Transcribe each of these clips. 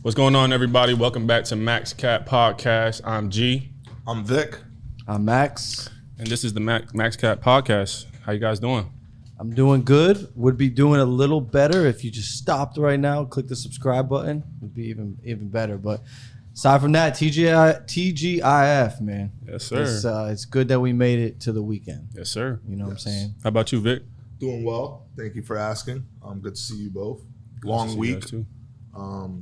What's going on, everybody? Welcome back to MaxCap Podcast. I'm G. I'm Vic. I'm Max. And this is the MaxCap Podcast. How you guys doing? I'm doing good. Would be doing a little better if you just stopped right now, click the subscribe button. Would be even better. But aside from that, TGIF, man. Yes, sir. It's good that we made it to the weekend. Yes, sir. You know what I'm saying? How about you, Vic? Doing well. Thank you for asking. Good to see you both. Long week. Too.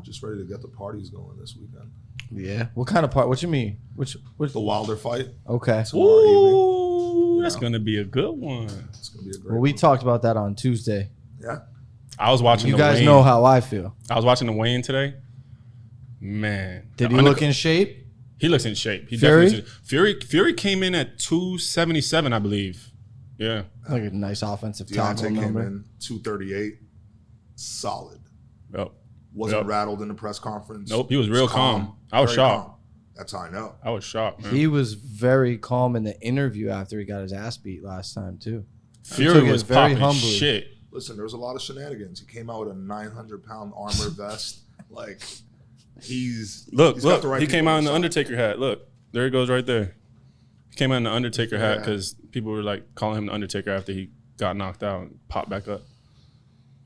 Just ready to get the parties going this weekend. Yeah. What kind of part? What you mean? Which? The Wilder fight. Okay. Tomorrow Ooh, that's going to be a good one. It's going to be a great Well, we one. talked about that on Tuesday. Yeah. I was watching You the guys weigh-in. know how I feel. I was watching the weigh-in today. Man. Did he look in shape? He looks in shape. He Fury? definitely. Fury came in at 277, I believe. Yeah. Like a nice offensive tackle Deontay came number. in 238. Solid. Yep. Wasn't rattled in the press conference. Nope. He was real calm. I was Very shocked. calm. That's how I know. I was shocked, man. He was very calm in the interview after he got his ass beat last time too. Fury He was very popping humbly. shit. Listen, there was a lot of shenanigans. He came out with a 900-pound armor vest. Like, he's got the right He people came out on in the his side. Undertaker hat. Look, there he goes right there. He came out in the Undertaker hat Yeah. because people were like calling him the Undertaker after he got knocked out and popped back up.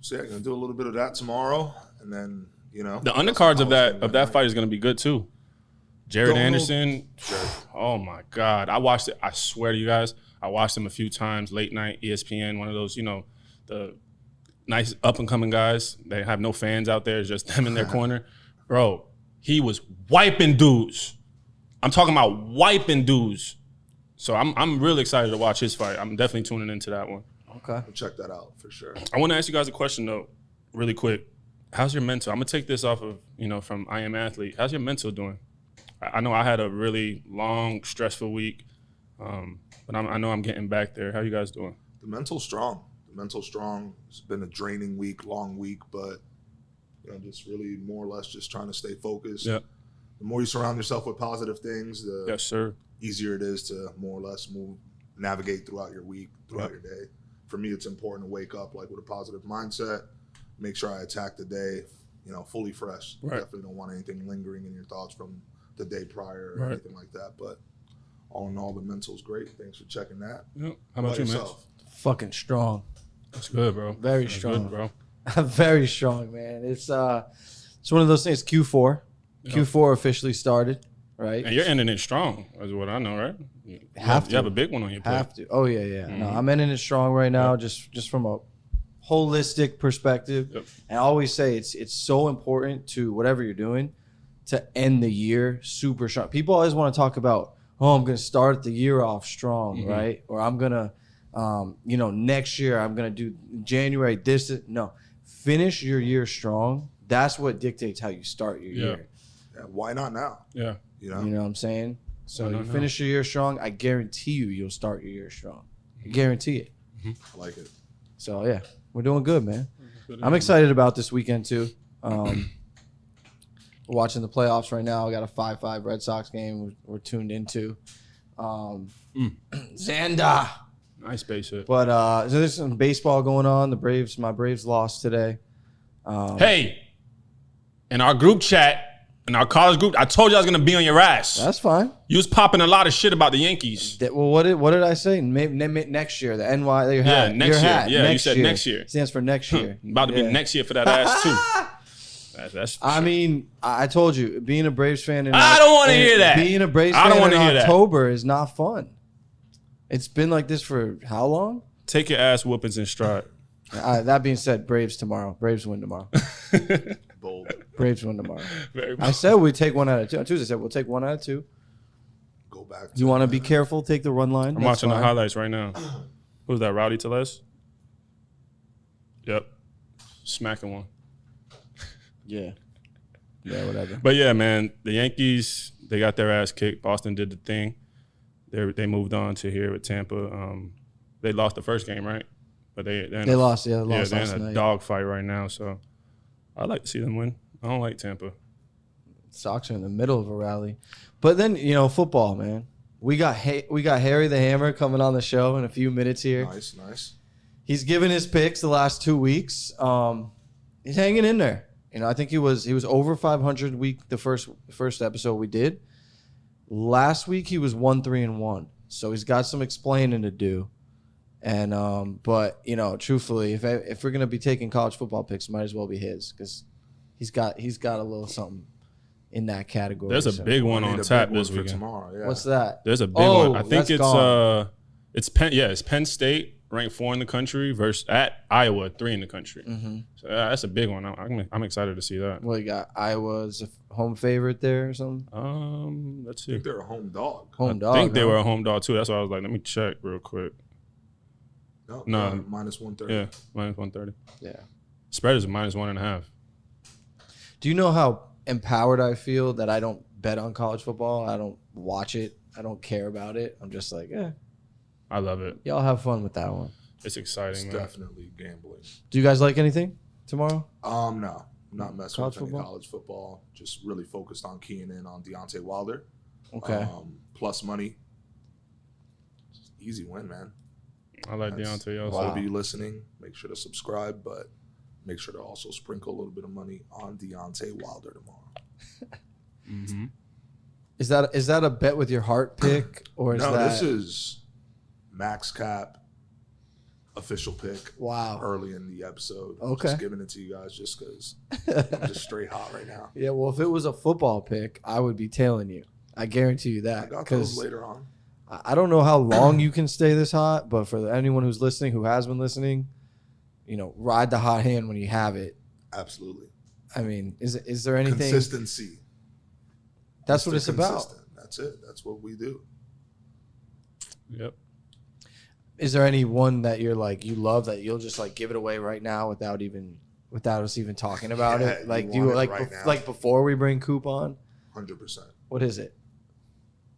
So yeah, gonna do a little bit of that tomorrow, and then The undercards of that fight is going to be good too. Jared Anderson, oh my God. I watched it. I swear to you guys, I watched him a few times, late night, ESPN, one of those, the nice up and coming guys. They have no fans out there, it's just them in their corner. Bro, he was wiping dudes. I'm talking about wiping dudes. So I'm really excited to watch his fight. I'm definitely tuning into that one. Okay. Check that out for sure. I want to ask you guys a question though, really quick. How's your mental? I'm gonna take this off of, from I Am Athlete. How's your mental doing? I know I had a really long, stressful week, but I know I'm getting back there. How you guys doing? The mental's strong. It's been a draining week, long week, but just really more or less just trying to stay focused. Yeah. The more you surround yourself with positive things, the Yes, sir. easier it is to more or less navigate throughout your week, throughout your day. For me, it's important to wake up like with a positive mindset. Make sure I attack the day, fully fresh. Right. Definitely don't want anything lingering in your thoughts from the day prior or Right. anything like that. But all in all, the mental's great. Thanks for checking that. Yep. How about you, man? Fucking strong. That's good, bro. Very That's strong. good, bro. Very strong, man. It's one of those things. Q4. Yeah. Q4 officially started, right? And you're ending it strong, is what I know, right? You Have have a big one on your plate. Have to. Oh yeah, yeah. No, Mhm. I'm ending it strong right now, just from a holistic perspective. Yep. And I always say it's so important to whatever you're doing to end the year super strong. People always want to talk about, oh, I'm going to start the year off strong, Mhm. right? Or I'm going to, next year I'm going to do January this. No, finish your year strong. That's what dictates how you start your Yeah. year. Yeah, why not now? Yeah. You know what I'm saying? So Why not you now? finish your year strong. I guarantee you'll start your year strong. I guarantee it. I like it. So yeah, we're doing good, man. I'm excited about this weekend too. We're watching the playoffs right now. I got a 5-5 Red Sox game we're tuned into. Xander. Nice base hit. But so there's some baseball going on. My Braves lost today. Hey, in our group chat, in our college group, I told you I was going to be on your ass. That's fine. You was popping a lot of shit about the Yankees. Well, what did I say? Maybe next year, the NY. Your Yeah, hat. next your year. hat. Yeah, you said next year. Stands for next year. About to be Yeah. next year for that ass, too. That's I mean, I told you, being a Braves fan. I don't wanna hear that. Being a Braves I don't fan wanna in hear that. October is not fun. It's been like this for how long? take your ass whoopings in stride. That being said, Braves tomorrow. Braves win tomorrow. Bold. Braves win tomorrow. Very I said we take 1 out of 2. On Tuesday, I said we'll take 1 out of 2. Go back. You want to be careful? Take the run line. I'm That's watching fine. the highlights right now. Who's that, Rowdy Tellez? Yep. Smacking one. Yeah. Yeah, whatever. But yeah, man, the Yankees, they got their ass kicked. Boston did the thing. They moved on to here with Tampa. They lost the first game, right? But they lost. Yeah, they yeah, lost they're last in a night. dog fight right now. So I'd like to see them win. I don't like Tampa. Sox are in the middle of a rally, but then football, man. We got Harry the Hammer coming on the show in a few minutes here. Nice. He's given his picks the last 2 weeks. He's hanging in there. You know, I think he was over 500 week the first episode we did. Last week he was 1-3-1, so he's got some explaining to do. And but you know, truthfully, if we're gonna be taking college football picks, it might as well be his because he's got a little something in that category. There's a big one on tap this weekend. Tomorrow, yeah. What's that? There's a big one. I think it's it's Penn State, ranked 4 in the country, versus at Iowa, 3 in the country. Mm-hmm. So that's a big one. I'm excited to see that. Well, you got Iowa's a home favorite there or something. Let's I see. think they're a home dog. I think they were a home dog too. That's why I was like, let me check real quick. No, minus 130. Yeah, minus 130. Yeah. Spread is minus 1.5. Do you know how empowered I feel that I don't bet on college football? I don't watch it. I don't care about it. I'm just like, I love it. y'all have fun with that one. It's exciting, It's man. definitely gambling. Do you guys like anything tomorrow? No, I'm not messing College with any football? college football. Just really focused on keying in on Deontay Wilder. Okay. Plus money. Easy win, man. I like Deontay also. Wow. So be listening. Make sure to subscribe, but make sure to also sprinkle a little bit of money on Deontay Wilder tomorrow. Mm-hmm. Is that a bet with your heart pick or is No, that this is MaxCap official pick. Wow. Early in the episode. Okay. Just giving it to you guys just because I'm just straight hot right now. Yeah, well, if it was a football pick, I would be tailing you. I guarantee you I that. got those Because later on. I don't know how long you can stay this hot, but for anyone who's listening, who has been listening, you know, ride the hot hand when you have it. Absolutely. I mean, is there anything? Consistency. That's what Stay it's about. consistent. That's it. That's what we do. Yep. Is there any one that you're like you love that you'll just like give it away right now without us even talking about Yeah, it? Like you do you want it like right now. like before we bring Coop on? 100%. What is it?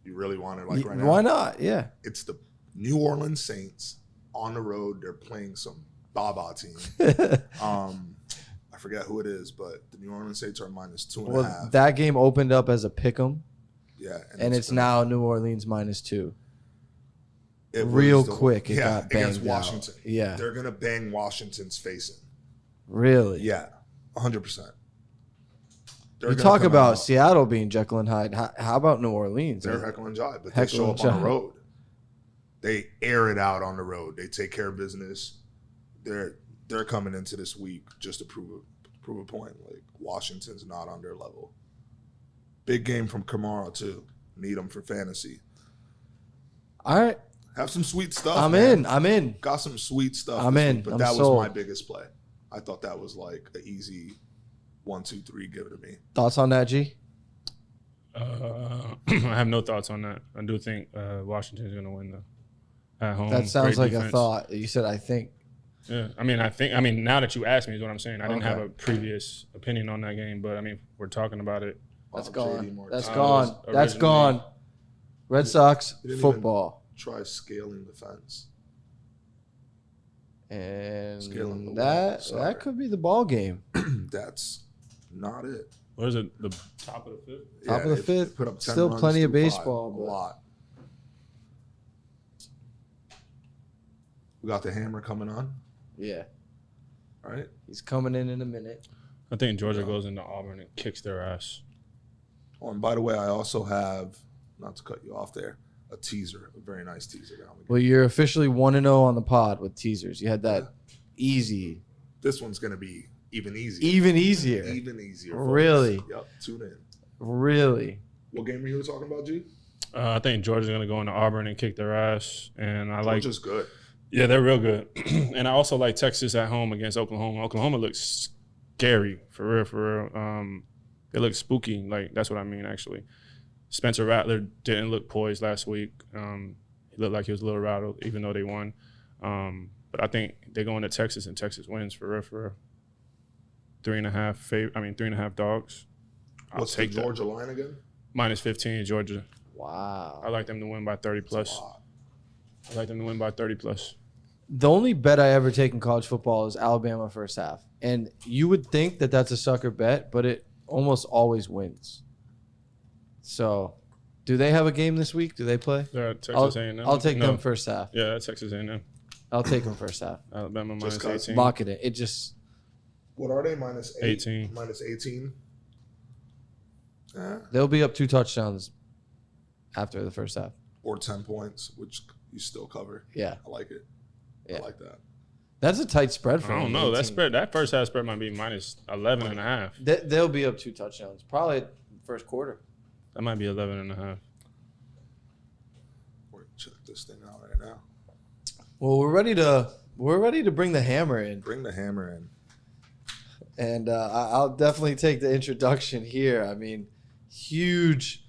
You really want it like right now? Why not? Yeah. It's the New Orleans Saints on the road. They're playing some Baba team. I forget who it is, but the New Orleans Saints are minus 2.5. Well, that game opened up as a pick'em, Yeah, and it's now New Orleans -2. it was real quick, it got against banged out. Washington. Yeah. They're gonna bang Washington's face in. Really? Yeah, 100%. You talk about Seattle being Jekyll and Hyde. How about New Orleans? They're Heckle and Jive, but Heckle they show and up on Jive. the road. They air it out on the road. They take care of business. They're coming into this week just to prove a point. Like Washington's not on their level. Big game from Kamara too. Need him for fantasy. All right. Have some sweet stuff. I'm man. in. I'm in. Got some sweet stuff. I'm this in. week, but I'm that sold. was my biggest play. I thought that was like an easy 1, 2, 3. Give it to me. Thoughts on that, G? I have no thoughts on that. I do think Washington's going to win though. At home. That sounds Great like defense. a thought. You said, I think. Yeah, I mean, now that you asked me is what I'm saying. I didn't Okay. have a previous opinion on that game, but I mean, we're talking about it. That's JD gone. Martinez. That's I gone. was That's originally- gone. Red Sox He didn't football. Try scaling the fence. And Scaling the wall. that Sorry. could be the ball game. That's not it. What is it? The top of the fifth? Top of the they fifth. Put up 10 Still runs plenty of through 5. baseball, A but- lot. We got the hammer coming on. Yeah. All right. He's coming in a minute. I think Georgia goes into Auburn and kicks their ass. Oh, and by the way, I also have, not to cut you off there, a teaser, a very nice teaser down the Well, you're officially 1-0 on the pod with teasers. You had that easy, This one's going to be even easier. even easier. Even easier. folks. Really? Yep. Tune in. Really? What game were you talking about, G? I think Georgia's going to go into Auburn and kick their ass. And I like Georgia's good. Yeah, they're real good. And I also like Texas at home against Oklahoma. Oklahoma looks scary, for real. They look spooky. Like, that's what I mean, actually. Spencer Rattler didn't look poised last week. He looked like he was a little rattled, even though they won. But I think they go into Texas, and Texas wins, for real. 3.5 dogs. I'll What's the take that. Georgia line again? Minus 15, Georgia. Wow. I like them to win by 30 plus. That's a lot. I like them to win by 30 plus. The only bet I ever take in college football is Alabama first half. And you would think that that's a sucker bet, but it almost always wins. So, do they have a game this week? Do they play? They're at Texas A&M. I'll take No. them first half. Yeah, that's Texas A&M. I'll take them first half. Alabama minus Just 'cause. 18. Lock it in. It just What are they? Minus 18. Minus 18. They'll be up 2 touchdowns after the first half. Or 10 points, which you still cover. Yeah. I like it. Yeah. I like that. That's a tight spread for I don't them, know. 18. That first half spread might be minus 11 and a half. They'll be up 2 touchdowns. Probably first quarter. That might be 11 and a half. We're going to check this thing out right now. Well, we're ready to bring the hammer in. Bring the hammer in. And I'll definitely take the introduction here. I mean, huge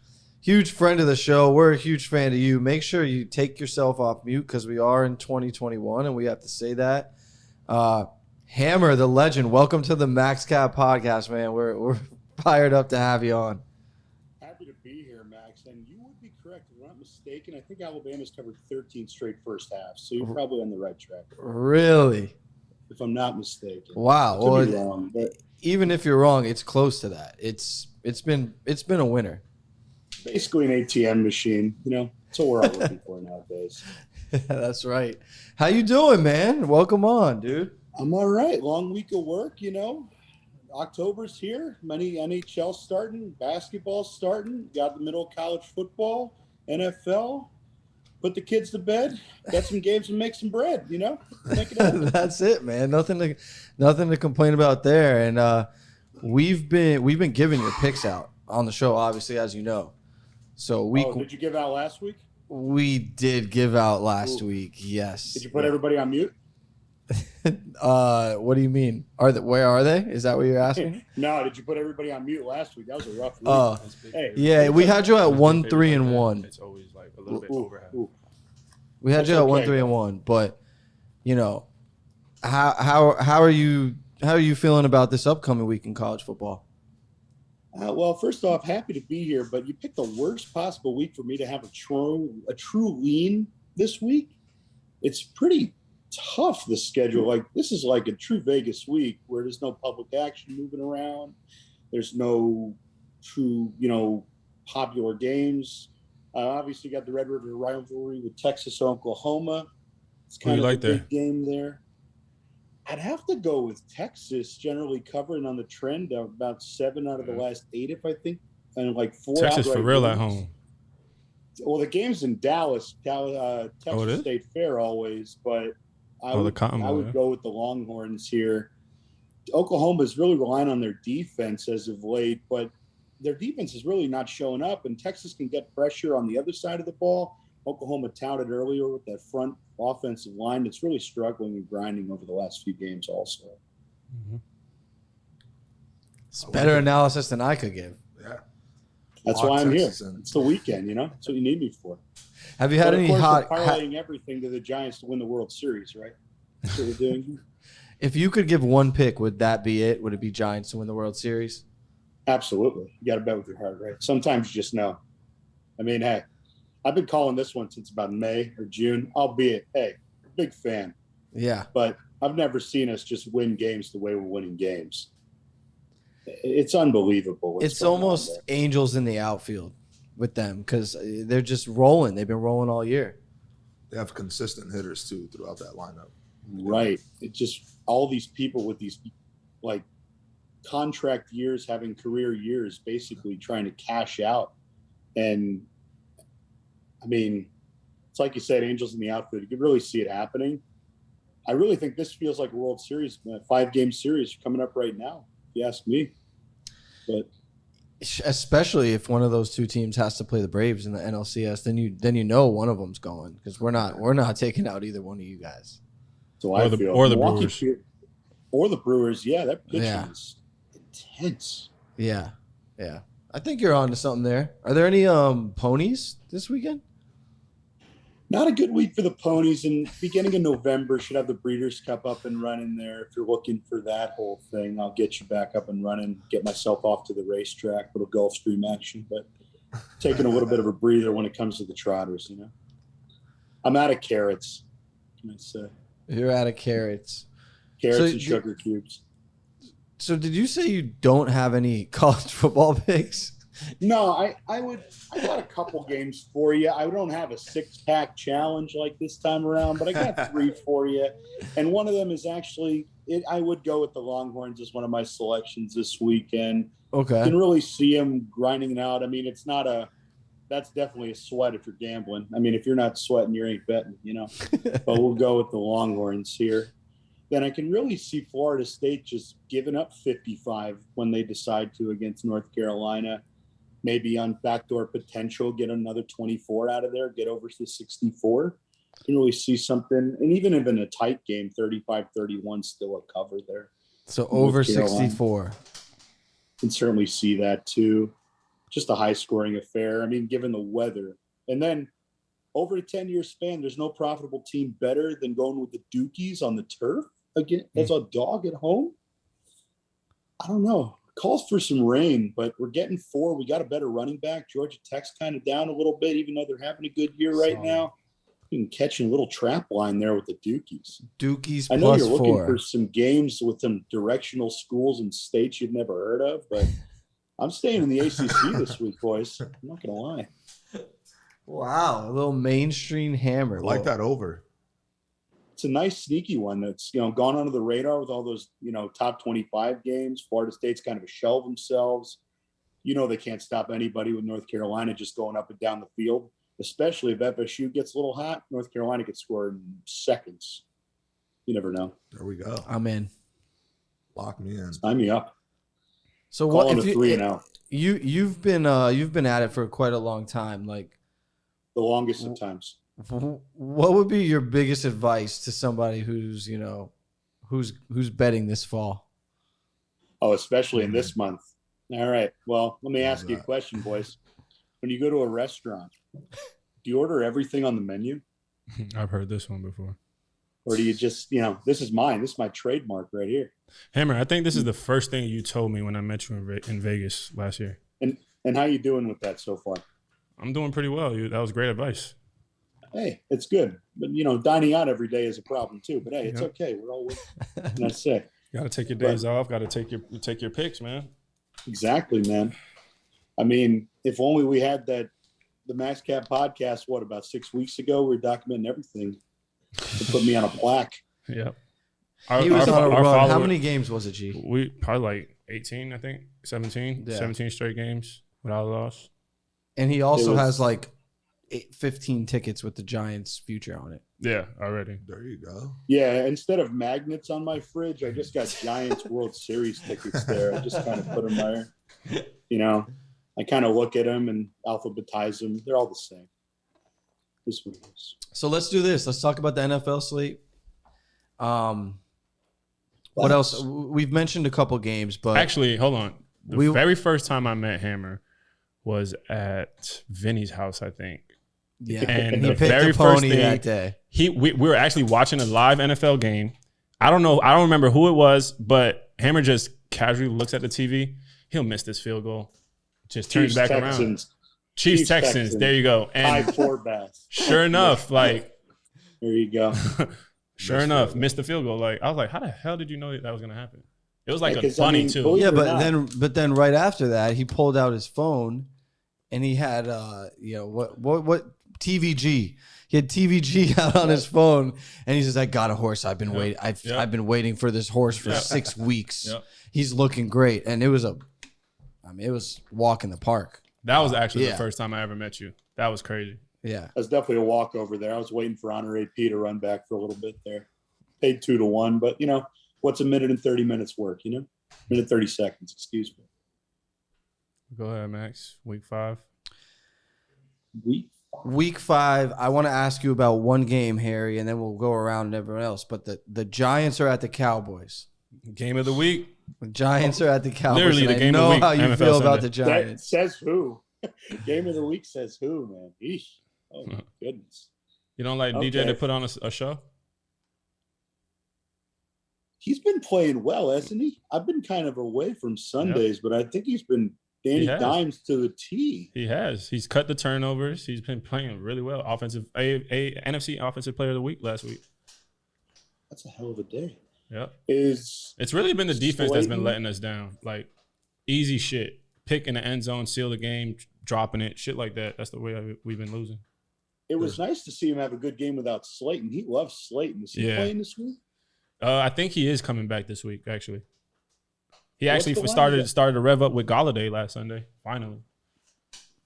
friend of the show. We're a huge fan of you. Make sure you take yourself off mute because we are in 2021 and we have to say that. Hammer, the legend, welcome to the MaxCap podcast, man. We're fired up to have you on. Happy to be here, Max. And you would be correct. If I'm not mistaken, I think Alabama's covered 13 straight first halves. So you're probably on the right track. Really? If I'm not mistaken. Wow. Could be Well, wrong, but even if you're wrong, it's close to that. It's been a winner. basically an ATM machine. That's what we're all looking for nowadays. That's right. How you doing, man? Welcome on, dude. I'm all right. Long week of work, October's here. Many NHL starting, basketball starting. Got the middle of college football, NFL. Put the kids to bed. Got some games and make some bread. Make it happen. That's it, man. Nothing to complain about there. And we've been giving your picks out on the show, obviously, as you know. So did you give out last week? We did give out last week. Yes. Did you put everybody on mute? What do you mean? Where are they? Is that what you're asking? No, did you put everybody on mute last week? That was a rough week. Oh, hey, yeah, we had you at 1-3-1. It's always like a little bit overhead. We had you at 1-3-1, but how are you feeling about this upcoming week in college football? Well, first off, happy to be here, but you picked the worst possible week for me to have a true lean this week. It's pretty tough, the schedule. Like, this is like a true Vegas week where there's no public action moving around. There's no true, popular games. Obviously got the Red River rivalry with Texas, Oklahoma. It's kind of a big game there. I'd have to go with Texas, generally covering on the trend of about 7 out of the last 8, if I think, and like 4 Texas for real games. at home. Well, the game's in Dallas, Texas State Fair always, but I would go with the Longhorns here. Oklahoma is really relying on their defense as of late, but their defense is really not showing up, and Texas can get pressure on the other side of the ball. Oklahoma touted earlier with that front offensive line that's really struggling and grinding over the last few games also. Mm-hmm. It's better analysis than I could give. Yeah. That's why I'm here. It's the weekend, That's what you need me for. Have you had any hot... parlaying everything to the Giants to win the World Series, right? That's what we're doing here. If you could give one pick, would that be it? Would it be Giants to win the World Series? Absolutely. You got to bet with your heart, right? Sometimes you just know. I mean, hey, I've been calling this one since about May or June, albeit, hey, big fan. Yeah. But I've never seen us just win games the way we're winning games. It's unbelievable. It's almost Angels in the outfield with them because they're just rolling. They've been rolling all year. They have consistent hitters, too, throughout that lineup. Right. It's just all these people with these, like, contract years, having career years, basically trying to cash out. And I mean, it's like you said, Angels in the outfield. You can really see it happening. I really think this feels like a World Series, a 5-game series coming up right now, if you ask me. But especially if one of those two teams has to play the Braves in the NLCS, then you know one of them's going because we're not taking out either one of you guys. So I feel or the Brewers. Or the Brewers, yeah, that pitching is intense. Yeah. I think you're on to something there. Are there any ponies this weekend? Not a good week for the ponies. And beginning of November, should have the Breeders' Cup up and running there. If you're looking for that whole thing, I'll get you back up and running, get myself off to the racetrack, little Gulfstream action. But taking a little bit of a breather when it comes to the trotters, I'm out of carrots, can I say. You're out of carrots. Carrots and sugar cubes. So did you say you don't have any college football picks? No, I got a couple games for you. I don't have a 6-pack challenge like this time around, but I got 3 for you. And one of them is actually I would go with the Longhorns as one of my selections this weekend. Okay. You can really see them grinding it out. I mean, that's definitely a sweat if you're gambling. I mean, if you're not sweating, you ain't betting, But we'll go with the Longhorns here. Then I can really see Florida State just giving up 55 when they decide to against North Carolina. Maybe on backdoor potential, get another 24 out of there, get over to 64. You can really see something. And even if in a tight game, 35-31, still a cover there. So over 64. Can certainly see that too. Just a high-scoring affair. I mean, given the weather. And then over a 10-year span, there's no profitable team better than going with the Dukies on the turf again as a dog at home. I don't know. Calls for some rain, but we're getting 4. We got a better running back. Georgia Tech's kind of down a little bit, even though they're having a good year right now. You can catch a little trap line there with the Dukies. Dukies I know plus you're looking 4. for some games with some directional schools and states you've never heard of, but I'm staying in the ACC this week, boys. I'm not going to lie. Wow, a little mainstream hammer. I like that over. It's a nice sneaky one that's, gone under the radar with all those, top 25 games. Florida State's kind of a shell of themselves. They can't stop anybody with North Carolina just going up and down the field, especially if FSU gets a little hot. North Carolina gets scored in seconds. You never know. There we go. I'm in. Lock me in. Sign me up. So what Calling if a 3-0. you've been at it for quite a long time, like The longest of times. what would be your biggest advice to somebody who's betting this fall? Oh, especially in this month. All right. Well, let me ask you a question, boys. When you go to a restaurant, do you order everything on the menu? I've heard this one before. Or do you just, this is mine. This is my trademark right here. Hammer, I think this is the first thing you told me when I met you in Vegas last year. And how you doing with that so far? I'm doing pretty well. That was great advice. Hey, it's good. But, dining out every day is a problem too. But, hey, it's okay. We're all with it. And I say. Got to take your days off. Got to take your picks, man. Exactly, man. I mean, if only we had the MaxCap podcast, about 6 weeks ago, we were documenting everything. To put me on a plaque. Yep. He was on a run. How many games was it, G? We probably like 18, I think. 17. Yeah. 17 straight games without a loss. And he also has like 15 tickets with the Giants' future on it. Yeah, already. There you go. Yeah, instead of magnets on my fridge, I just got Giants World Series tickets there. I just kind of put them there. I kind of look at them and alphabetize them. They're all the same. This one is. So let's do this. Let's talk about the NFL slate. What else? We've mentioned a couple games, but actually, hold on. The very first time I met Hammer was at Vinny's house, I think. Yeah, and he the picked very a pony first thing, that day. We were actually watching a live NFL game. I don't know. I don't remember who it was, but Hammer just casually looks at the TV. He'll miss this field goal. Just turns back around. Chiefs Texans. There you go. And 5-4 Bass. Sure enough, like there you go. Sure enough, missed the field goal. Like I was like, how the hell did you know that was gonna happen? It was like a bunny too. Yeah, but then right after that, he pulled out his phone and he had what TVG. He had TVG out on his phone and he says, "I got a horse. I've been waiting. I've been waiting for this horse for 6 weeks. Yep. He's looking great." And it was it was walk in the park. That was actually the first time I ever met you. That was crazy. Yeah. That's definitely a walk over there. I was waiting for Honor AP to run back for a little bit there. Paid 2-1, but what's a minute and 30 minutes work, Minute 30 seconds, excuse me. Go ahead, Max. Week 5. Week 5, I want to ask you about one game, Harry, and then we'll go around and everyone else. But the Giants are at the Cowboys. Game of the week. The Giants are at the Cowboys. Literally the game of the week. I know how you NFL feel about Sunday. the Giants. That says who? Game of the week says who, man? Eesh. Oh, my goodness. You don't like DJ to put on a show? He's been playing well, hasn't he? I've been kind of away from Sundays, but I think he's been Danny Dimes to the T. He has. He's cut the turnovers. He's been playing really well. NFC Offensive Player of the Week last week. That's a hell of a day. Yep. It's really been the defense that's been letting us down. Like, easy shit. Pick in the end zone, seal the game, dropping it, shit like that. That's the way we've been losing. It was nice to see him have a good game without Slayton. He loves Slayton. Is he playing this week? I think he is coming back this week. Actually, he What's actually the line? started to rev up with Galladay last Sunday.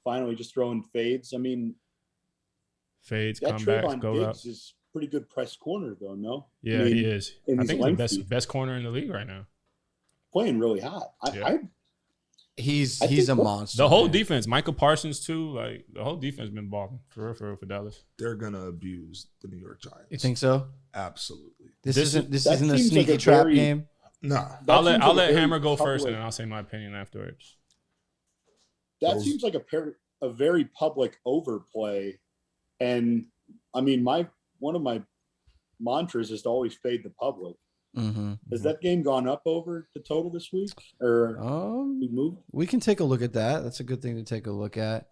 Finally, just throwing fades. I mean, fades, that comebacks, Trayvon go up. Diggs is pretty good press corner, though, no? Yeah, I mean, he is. in I these think he's the lengthy- best corner in the league right now. playing really hot. Yeah. He's think a what- monster. The whole man. defense, Michael Parsons too. Like the whole defense been balling for real for Dallas. They're gonna abuse the New York Giants. You think so? Absolutely. This This isn't that a seems like sneaky a trap very- game. Nah. That I'll seems let like a very Hammer go first, public- and then I'll say my opinion afterwards. That Those- seems like a very public overplay. And I mean, one of my mantras is to always fade the public. Mm-hmm. Has that game gone up over the total this week, or we moved? We can take a look at that. That's a good thing to take a look at.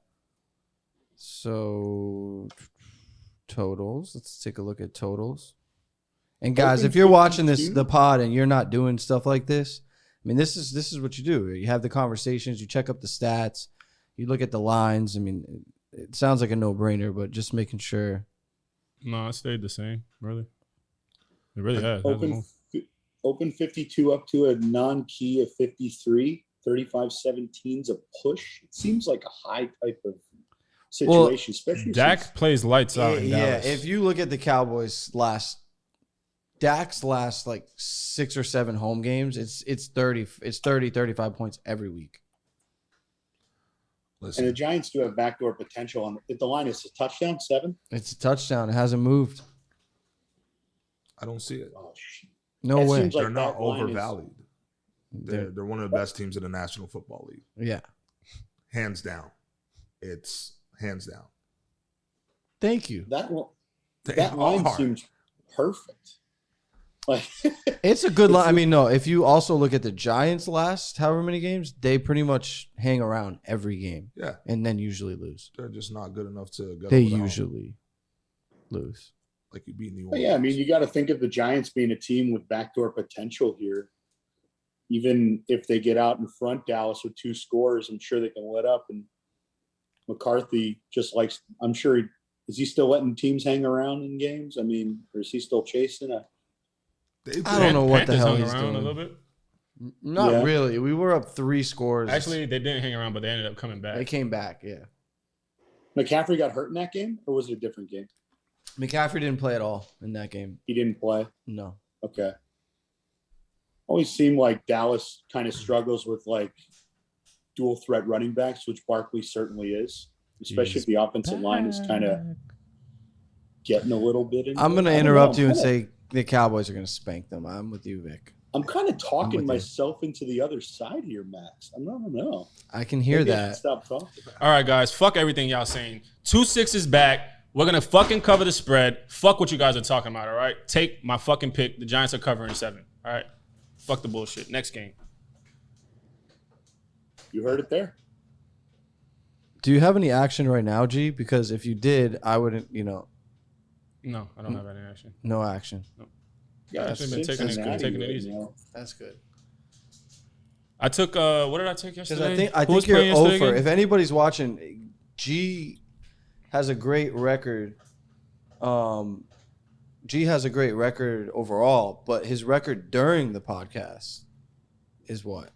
So, totals. Let's take a look at totals. And guys, if you're watching the pod and you're not doing stuff like this, I mean, this is what you do. You have the conversations. You check up the stats. You look at the lines. I mean, it sounds like a no-brainer, but just making sure. No, it stayed the same. Really, it really has. Hasn't moved. Open 52 up to a non-key of 53, 35-17's a push. It seems like a high type of situation, especially Dak plays lights out in Dallas. If you look at the Cowboys Dak's last like 6 or 7 home games, it's 35 points every week. Listen, and the Giants do have backdoor potential. If the line is a touchdown, 7. It's a touchdown. It hasn't moved. I don't see it. Oh, shit. No It way. seems like They're not that line is- overvalued. They're one of the best teams in the National Football League. Yeah. Hands down. It's hands down. Thank you. That They line are. seems perfect. Like It's a good line. I mean, no, if you also look at the Giants' last however many games, they pretty much hang around every game Yeah. and then usually lose. They're just not good enough to get They over the hump. usually lose. Like you beat New But Orleans. yeah, I mean, you got to think of the Giants being a team with backdoor potential here. Even if they get out in front, Dallas with 2 scores, I'm sure they can let up. And McCarthy just likes. I'm sure is he still letting teams hang around in games? I mean, or is he still chasing a? I don't know what the Panthers hell hung he's around doing. a little bit. Not Yeah. really. We were up 3 scores. Actually, they didn't hang around, but they ended up coming back. they came back. Yeah. McCaffrey got hurt in that game, or was it a different game? McCaffrey didn't play at all in that game. He didn't play. No. Okay. Always seemed like Dallas kind of struggles with like dual threat running backs, which Barkley certainly is, especially if the offensive line is kind of getting a little bit. I'm going to I don't interrupt know. you and say the Cowboys are going to spank them. I'm with you, Vic. I'm kind of talking with you. myself into the other side here, Max. I don't know. I can hear Maybe I should that. Stop talking. All right, guys. Fuck everything y'all saying. 2-6 is back. We're gonna fucking cover the spread. Fuck what you guys are talking about. All right. Take my fucking pick. The Giants are covering 7. All right. Fuck the bullshit. Next game. You heard it there. Do you have any action right now, G? Because if you did, I wouldn't, No, I don't have any action. no action. Yeah, Actually been taking it right easy. now. That's good. I took what did I take Because yesterday? I Who was think you're playing yesterday over. again? If anybody's watching, G has a great record. G has a great record overall, but his record during the podcast is what?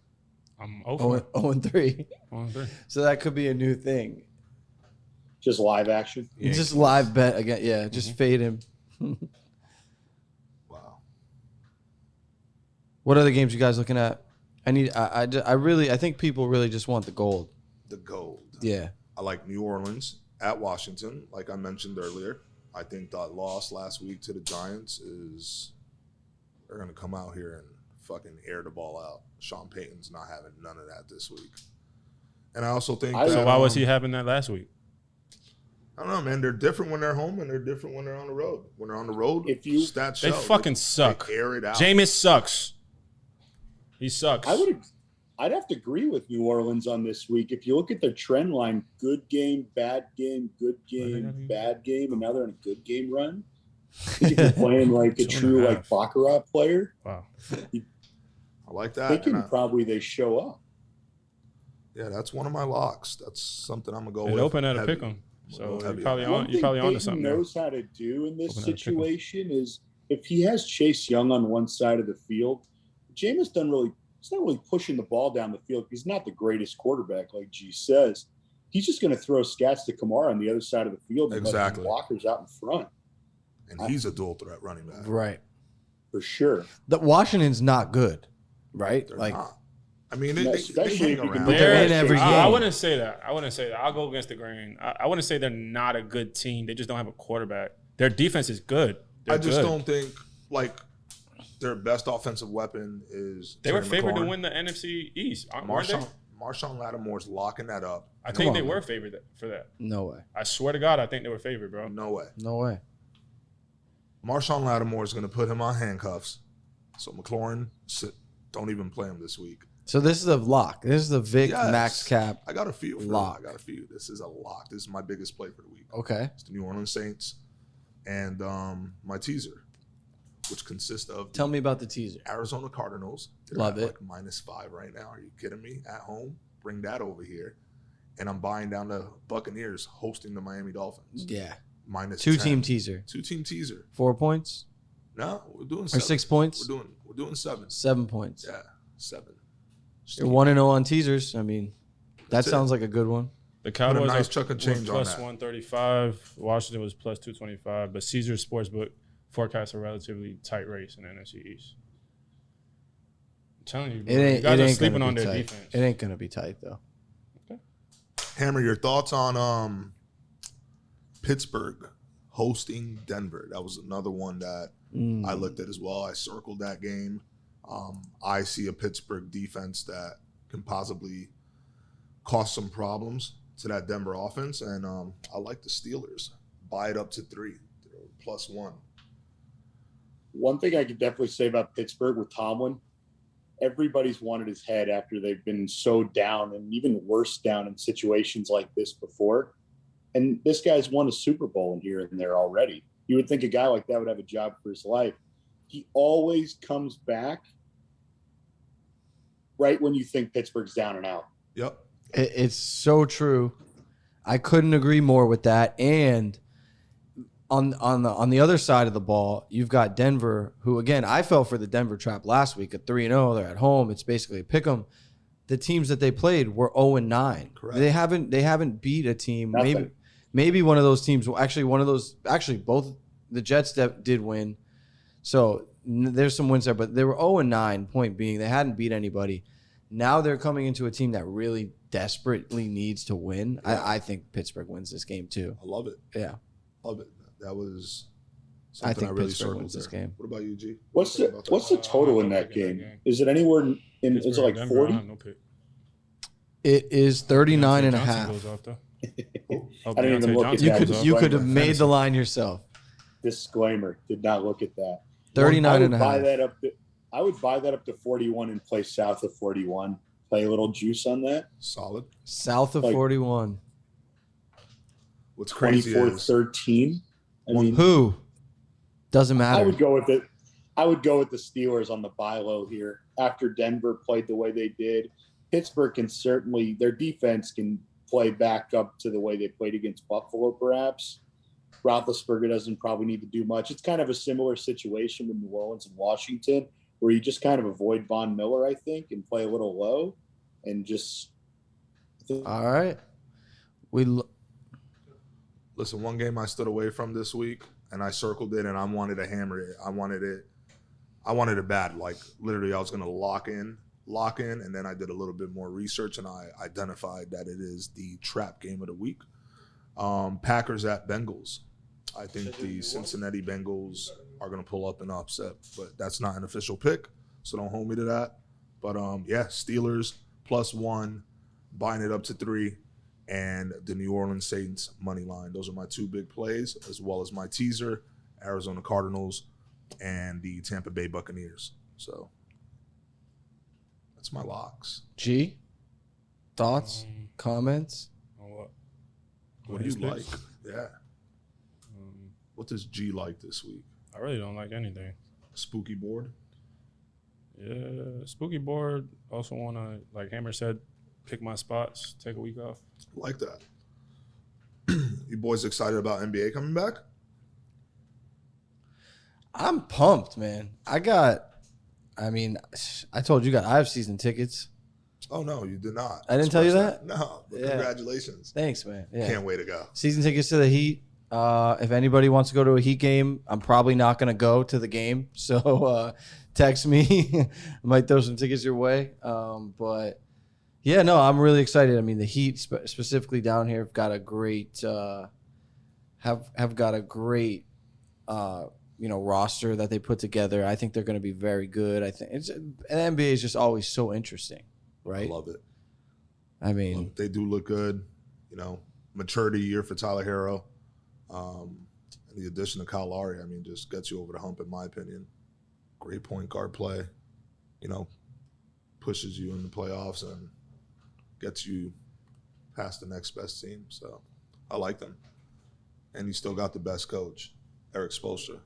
I'm over. 0-3. 0-3. So that could be a new thing. Just live action. Just live bet again. Yeah, just fade him. Wow. What other games you guys looking at? I think people really just want the gold. The gold. Yeah. I like New Orleans at Washington, like I mentioned earlier. I think that loss last week to the Giants they're going to come out here and fucking air the ball out. Sean Payton's not having none of that this week. And I also think that, So why was he having that last week? I don't know, man. They're different when they're home and they're different when they're on the road. When they're on the road, stats They show. fucking suck. They air it out. Jameis sucks. He sucks. I'd have to agree with New Orleans on this week. If you look at their trend line, good game, bad game, good game, bad game, and now they're in a good game run. If they're playing like a true like Baccarat player, Wow. I like that. thinking And probably they show up. yeah, that's one of my locks. That's something I'm going to go It with. opened at a heavy. pick 'em. So Heavy. you're probably One on. thing You're probably on to Peyton something. there. knows how to do in this Open at a pick 'em. situation is if he has Chase Young on one side of the field, Jameis he's not really pushing the ball down the field. He's not the greatest quarterback, like G says. He's just going to throw scats to Kamara on the other side of the field and let blockers out in front. And he's a dual threat running back. Right. For sure. The Washington's not good, right? They're like, not. I mean, they especially hang if you can around. But they're in every game. I wouldn't say that. I'll go against the grain. I wouldn't say they're not a good team. They just don't have a quarterback. Their defense is good. I just don't think, like, their best offensive weapon is They were Terry favored to McLaurin. win the NFC East, weren't they? Marshawn Lattimore's locking that up. I think they were favored for that. No way. I swear to God, I think they were favored, bro. No way. No way. Marshawn Lattimore is going to put him on handcuffs. So McLaurin, don't even play him this week. So this is a lock. This is the Vic Yes. MaxCap. I got a few. Lock. I got a few. This is a lock. This is my biggest play for the week. Okay. It's the New Orleans Saints and my teaser, which consists of Tell me about the teaser. Arizona Cardinals. They're Love at it. like -5 right now. Are you kidding me? At home, bring that over here, and I'm buying down the Buccaneers hosting the Miami Dolphins. Yeah. -10. Two-team teaser. 2-team teaser. 4 points No, we're doing or 7. 6 points? We're doing 7. 7 points. Yeah, 7. You're 1-0 on teasers. I mean, that That's it. sounds like a good one. The Cowboys nice are chunk of change on plus that. 135. Washington was plus 225. But Caesars Sportsbook forecasts a relatively tight race in the NFC East. I'm telling you, bro, you guys are sleeping on their defense. It ain't gonna be tight though. Hammer, your thoughts on Pittsburgh hosting Denver? That was another one that I looked at as well. I circled that game. I see a Pittsburgh defense that can possibly cause some problems to that Denver offense, and I like the Steelers. Buy it up to 3. They're +1. One thing I could definitely say about Pittsburgh with Tomlin, everybody's wanted his head after they've been so down and even worse down in situations like this before. And this guy's won a Super Bowl in here and there already. You would think a guy like that would have a job for his life. He always comes back right when you think Pittsburgh's down and out. Yep. It's so true. I couldn't agree more with that. And on the other side of the ball, you've got Denver, who again I fell for the Denver trap last week at 3-0. They're at home. It's basically a pick 'em. The teams that they played were 0-9. Correct. They haven't beat a team. Nothing. Maybe one of those teams. Actually both the Jets did win. So there's some wins there, but they were 0-9. Point being, they hadn't beat anybody. Now they're coming into a team that really desperately needs to win. Yeah. I think Pittsburgh wins this game too. I love it. Yeah. Love it. That was I something think I really Pittsburgh circled wins this there. game. What about you, G? What's the total in that game? Is it anywhere in? Is it like Denver, 40? no pick. It is 39 and a Johnson half. goes off, though. I didn't even look at You that. could have made the line yourself. Disclaimer: did not look at that. 39 and a half. I would buy that up to 41 and play south of 41. Play a little juice on that. Solid. South of Like- 41. What's crazy is 24-13. I mean, Who? Doesn't matter. I would go with it. I would go with the Steelers on the buy low here. After Denver played the way they did, Pittsburgh can certainly, their defense can play back up to the way they played against Buffalo, perhaps. Roethlisberger doesn't probably need to do much. It's kind of a similar situation with New Orleans and Washington, where you just kind of avoid Von Miller, I think, and play a little low, and just. All right. Listen, one game I stood away from this week, and I circled it, and I wanted to hammer it. I wanted it bad. Like, literally, I was going to lock in, and then I did a little bit more research, and I identified that it is the trap game of the week. Packers at Bengals. I think the Cincinnati Bengals are going to pull up an upset, but that's not an official pick, so don't hold me to that. But, yeah, Steelers +1, buying it up to 3. And the New Orleans Saints money line. Those are my 2 big plays, as well as my teaser, Arizona Cardinals and the Tampa Bay Buccaneers. So that's my locks. G? Thoughts? Comments? On what? What do you like? Picks? Yeah. What does G like this week? I really don't like anything. Spooky board? Yeah, spooky board. Also want to, like Hammer said, pick my spots, take a week off. Like that. You boys excited about NBA coming back? I'm pumped, man. I told you guys I have season tickets. Oh no, you did not. I didn't tell you that? No, but Yeah. congratulations. Thanks, man. Yeah. Can't wait to go. Season tickets to the Heat. If anybody wants to go to a Heat game, I'm probably not going to go to the game. So text me. I might throw some tickets your way. But yeah, no, I'm really excited. I mean, the Heat specifically down here have got a great roster that they put together. I think they're going to be very good. I think the NBA is just always so interesting, right? I love it. I mean, they do look good. Maturity year for Tyler Hero. And the addition of Kyle Lowry, just gets you over the hump, in my opinion. Great point guard play. Pushes you in the playoffs and gets you past the next best team. So I like them. And you still got the best coach, Eric Spoelstra.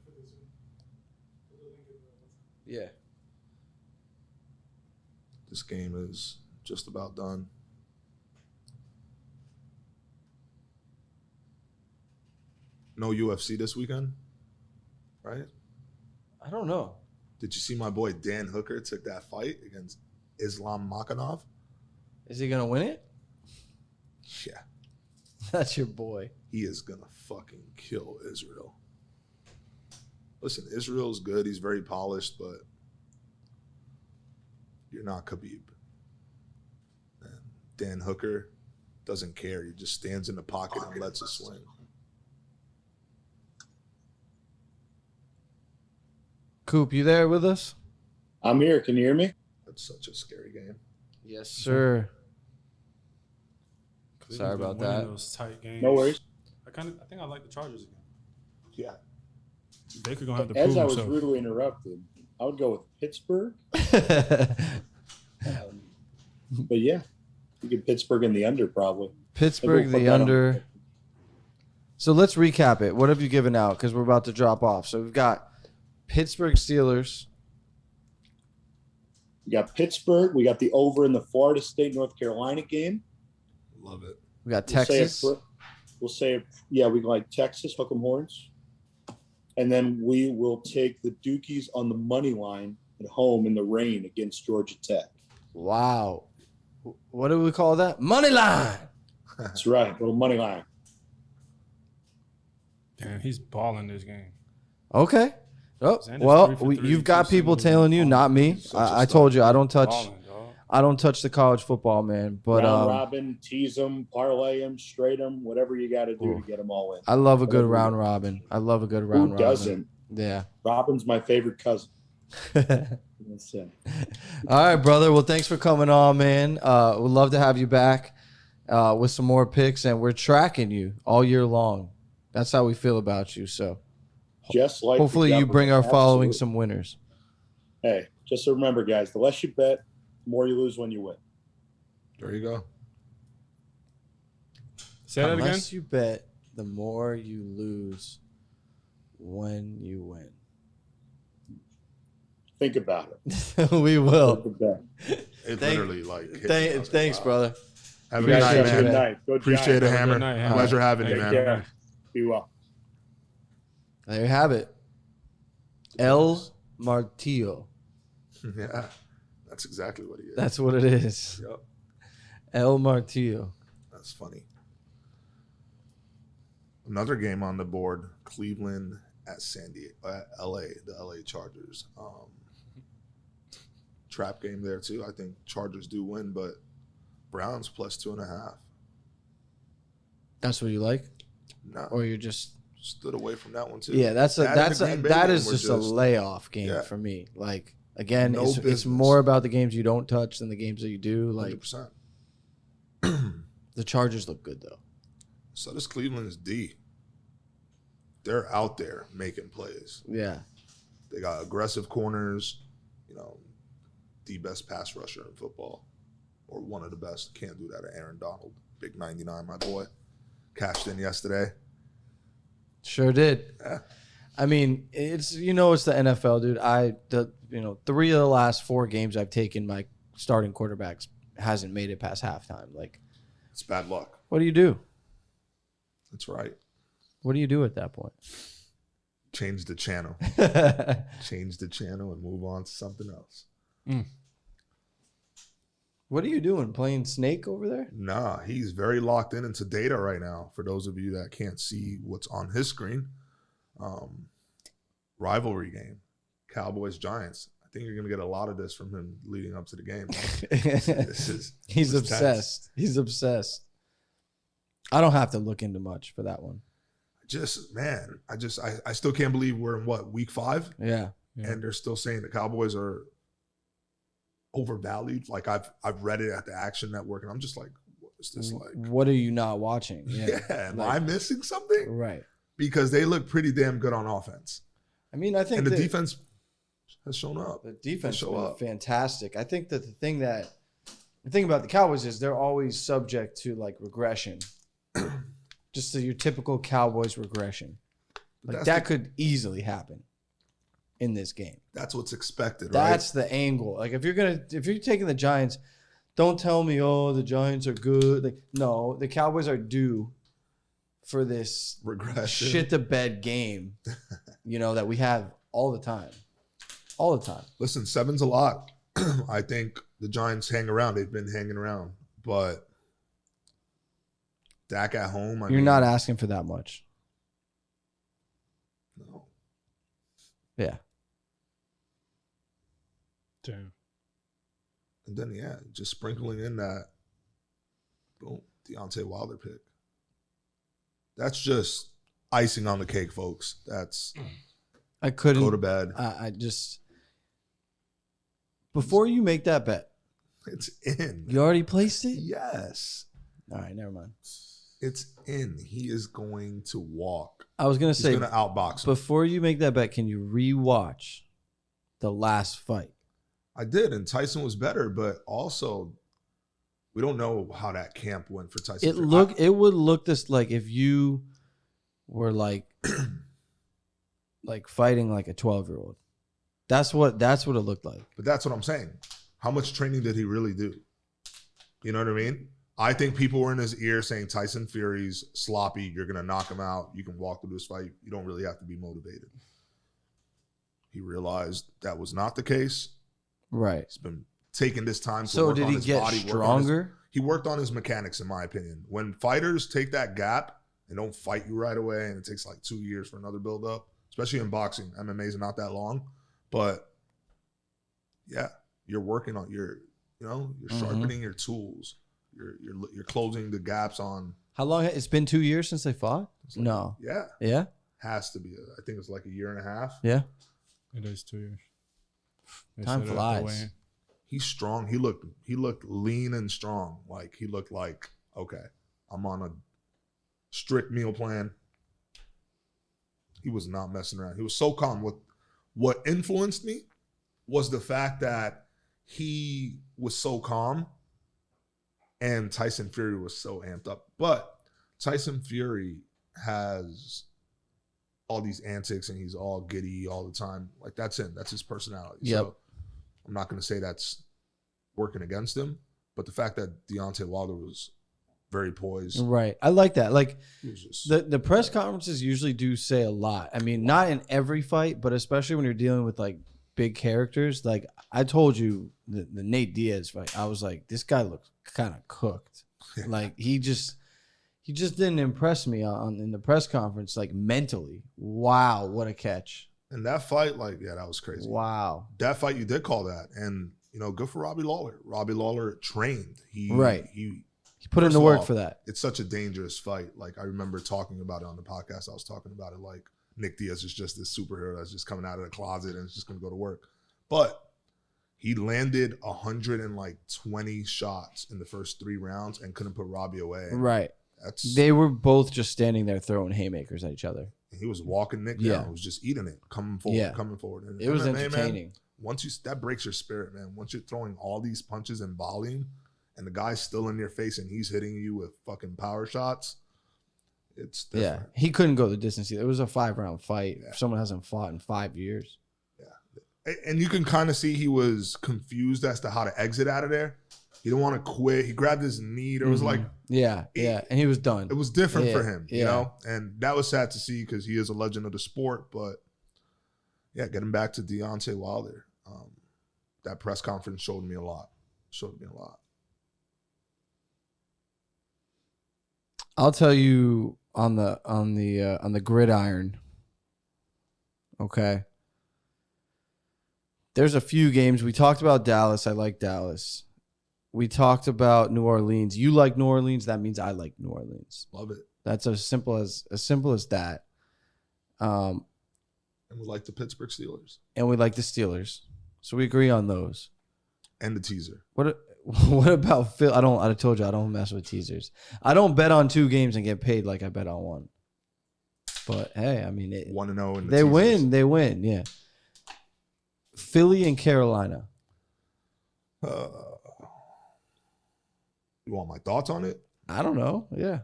yeah. This game is just about done. No UFC this weekend, right? I don't know. Did you see my boy Dan Hooker took that fight against Islam Makhanov? Is he going to win it? Yeah. That's your boy. He is going to fucking kill Israel. Listen, Israel's good. He's very polished, but you're not Khabib. And Dan Hooker doesn't care. He just stands in the pocket and lets it swing. Coop, you there with us? I'm here. Can you hear me? That's such a scary game. Yes, sir. Cleveland's Sorry been about winning that. Those tight games. No worries. I think I like the Chargers again. Yeah. Baker gonna have to As prove I was himself. rudely interrupted, I would go with Pittsburgh. But yeah, you get Pittsburgh in the under probably. Pittsburgh, Maybe we'll put the that on. under. So let's recap it. What have you given out? Because we're about to drop off. So we've got Pittsburgh Steelers. We got Pittsburgh. We got the over in the Florida State North Carolina game. Love it. We got We'll say Texas. we like Texas, hook 'em horns. And then we will take the Dukies on the money line at home in the rain against Georgia Tech. Wow. What do we call that? Money line. That's right, little money line. Damn, he's balling this game. Okay. Oh, Xander's well, 3 for 3, you've got 2 people singles, telling you, and not me. Such a I star. told you I don't touch. Balling, dog. I don't touch the college football, man. But Round robin, tease them, parlay them, straight them, whatever you got to do Ooh. to get them all in. I love a good Whatever. round robin. I love a good Who round robin. doesn't? Yeah. Robin's my favorite cousin. That's it. All right, brother. Well, thanks for coming on, man. We'd love to have you back with some more picks, and we're tracking you all year long. That's how we feel about you. So Just like hopefully the you bring our government. following Absolutely. some winners. Hey, just remember, guys, the less you bet, the more you lose when you win. There you go. Say that again. Unless you bet, the more you lose when you win. Think about it. We will. Think about it. It Thank- literally hit me. I was like, Thanks, wow. brother. Have a You good guys night, have a good man. night. Go Appreciate it, Giants. Have a Hammer. good night, Hammer. Pleasure having you, Take man. care. Be well. There you have it. El Martillo. Yeah, that's exactly what he is. That's what it is. Yep, El Martillo. that's funny. Another game on the board: Cleveland at LA, the LA Chargers. Trap game there too. I think Chargers do win, but Browns plus 2.5. That's what you like? No, Or you're just stood away from that one too. Yeah, that is were just a layoff game Yeah. for me. Like again, No it's business. more about the games you don't touch than the games that you do. Like 100%. the Chargers look good though. So this Cleveland's D. They're out there making plays. Yeah. They got aggressive corners, the best pass rusher in football, or one of the best. Can't do that at Aaron Donald. Big 99, my boy. Cashed in yesterday. Sure did. Yeah. I mean, it's the NFL, dude. 3 of the last 4 games I've taken my starting quarterbacks hasn't made it past halftime. Like, It's bad luck. what do you do? That's right. What do you do at that point? Change the channel. Change the channel and move on to something else. What are you doing? Playing Snake over there? Nah, he's very locked into data right now. For those of you that can't see what's on his screen, rivalry game, Cowboys-Giants. I think you're going to get a lot of this from him leading up to the game. He's obsessed. Tense. He's obsessed. I don't have to look into much for that one. I still can't believe we're in week 5? Yeah. And they're still saying the Cowboys are overvalued. Like I've read it at the Action Network, and I'm just like, what is this like? What are you not watching? Yeah, am I missing something? Right. Because they look pretty damn good on offense. I mean, I think the defense has shown up. The defense has been fantastic. I think that the thing about the Cowboys is they're always subject to like regression. Just your typical Cowboys regression. Like that could easily happen in this game. That's what's expected, right? That's the angle. Like if you're taking the Giants, don't tell me, oh, the Giants are good. Like, no, the Cowboys are due for this regression, shit to bed game, that we have all the time. All the time. Listen, 7's a lot. I think the Giants hang around. They've been hanging around, but Dak at home. You're not asking for that much. No. Yeah. Damn. And then, just sprinkling in that, boom, Deontay Wilder pick. That's just icing on the cake, folks. I couldn't go to bed. I just before you make that bet, it's in. You already placed it? Yes. All right, never mind. It's in. He is going to walk. I was gonna say he's going to outbox him. Before you make that bet, can you rewatch the last fight? I did, and Tyson was better, but also we don't know how that camp went for Tyson. It would look this like if you were like fighting like a 12-year-old. That's what it looked like. But that's what I'm saying. How much training did he really do? You know what I mean? I think people were in his ear saying Tyson Fury's sloppy. You're going to knock him out. You can walk through this fight. You don't really have to be motivated. He realized that was not the case. Right. He's been taking this time to so work did on he his get body. Stronger? He worked on his mechanics, in my opinion. When fighters take that gap and don't fight you right away, and it takes like 2 years for another build-up, especially in boxing. MMA is not that long. But, you're working on you're sharpening your tools. You're closing the gaps on. How long? It's been 2 years since they fought? No. Yeah. Yeah? Has to be. I think it's like a year and a half. Yeah. It is 2 years. Time flies. He's strong. He looked lean and strong. Like he looked like, okay, I'm on a strict meal plan. He was not messing around. He was so calm. What influenced me was the fact that he was so calm and Tyson Fury was so amped up. But Tyson Fury has all these antics and he's all giddy all the time. Like that's him. That's his personality. Yep. So I'm not going to say that's working against him, but the fact that Deontay Wilder was very poised. Right. I like that. Like just, the press conferences usually do say a lot. I mean, not in every fight, but especially when you're dealing with like big characters. Like I told you the Nate Diaz fight, I was like, this guy looks kind of cooked. Like he just didn't impress me in the press conference, like mentally. Wow, what a catch. And that fight, that was crazy. Wow. That fight, you did call that. And, good for Robbie Lawler. Robbie Lawler trained. He put in the work for that. It's such a dangerous fight. Like, I remember talking about it on the podcast. I was talking about it like Nick Diaz is just this superhero that's just coming out of the closet and is just going to go to work. But he landed 120 shots in the first 3 rounds and couldn't put Robbie away. Right. They were both just standing there throwing haymakers at each other. He was walking Nick down. He was just eating it, coming forward. And it was entertaining. Man, that breaks your spirit, man. Once you're throwing all these punches in volume and the guy's still in your face and he's hitting you with fucking power shots, it's different. Yeah, he couldn't go the distance either. It was a 5-round fight. Yeah. Someone hasn't fought in 5 years. Yeah. And you can kind of see he was confused as to how to exit out of there. He didn't want to quit. He grabbed his knee. It was like... Yeah, and he was done. It was different for him, you know? And that was sad to see because he is a legend of the sport, but Yeah, getting back to Deontay Wilder. That press conference showed me a lot. I'll tell you on the gridiron. Okay. There's a few games. We talked about Dallas. I like Dallas. We talked about New Orleans. You like New Orleans. That means I like New Orleans. Love it. That's as simple as that. And we like the Pittsburgh Steelers. And we like the Steelers. So we agree on those. And the teaser. What about Phil? I told you I don't mess with teasers. I don't bet on 2 games and get paid like I bet on 1. But hey, I mean, 1-0 in the they teasers. win. They win. Yeah. Philly and Carolina. You want my thoughts on it? I don't know. Yeah.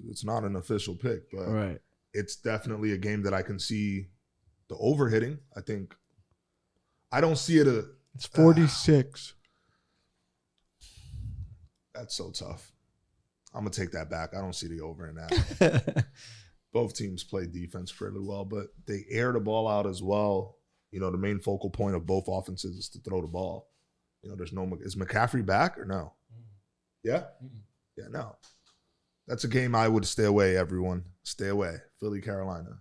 It's not an official pick, but Right. it's definitely a game that I can see the over hitting. I don't see it. It's 46. That's so tough. I'm going to take that back. I don't see the over in that. Both teams play defense fairly well, but they air the ball out as well. You know, the main focal point of both offenses is to throw the ball. You know, is McCaffrey back or no? Yeah? Yeah, no. That's a game I would stay away, everyone. Stay away. Philly, Carolina.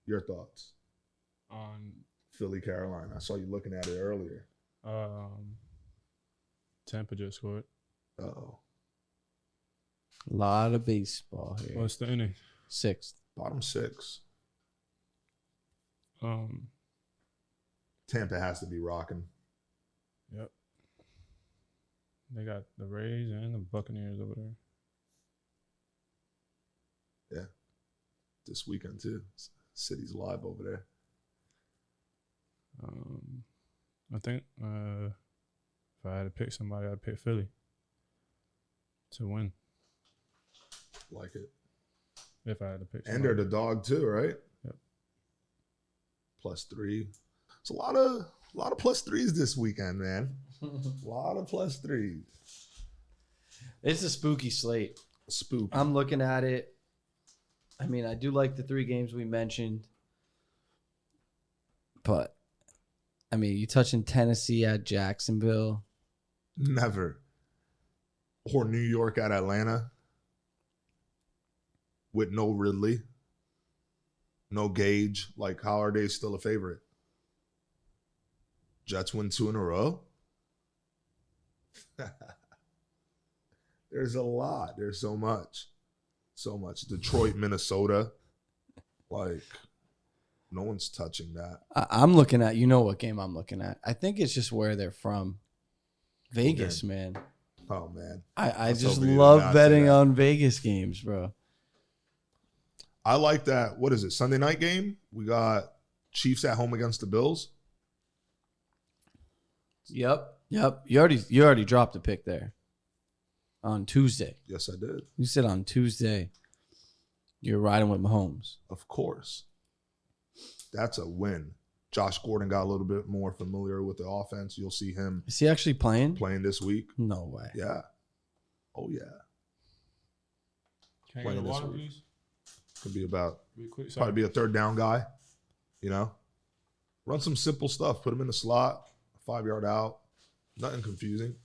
Your thoughts On Philly, Carolina. I saw you looking at it earlier. Tampa just scored. Uh-oh. A lot of baseball here. What's the inning? 6th. Bottom 6. Um, Tampa has to be rocking. Yep. They got the Rays and the Buccaneers over there. Yeah. This weekend, too. City's live over there. I think if I had to pick somebody, I'd pick Philly to win. Like it. If I had to pick somebody. And they're the dog, too, right? Yep. +3. It's a lot of +3s this weekend, man. A lot of +3s. It's a spooky slate. Spooky. I'm looking at it. I mean, I do like the 3 games we mentioned. But, I mean, you touching Tennessee at Jacksonville. Never. Or New York at Atlanta. With no Ridley. No Gage. Like, how are they still a favorite? Jets win 2 in a row? There's a lot. There's so much. So much. Detroit, Minnesota. Like, no one's touching that. I'm looking at, you know what game I'm looking at. I think it's just where they're from. Vegas, man. Oh, man. I was just hoping you did love not say betting that. on Vegas games, bro. I like that. What is it? Sunday night game? We got Chiefs at home against the Bills. Yep. You already dropped a pick there. On Tuesday. Yes, I did. You said on Tuesday you're riding with Mahomes. Of course. That's a win. Josh Gordon got a little bit more familiar with the offense. You'll see him Is he actually playing? this week. No way. Yeah. Oh, yeah. Can I Playing get a this water, week. please? Could be about, Be quick. probably be a third down guy. You know? Run some simple stuff. Put him in the slot. 5-yard out. Nothing confusing.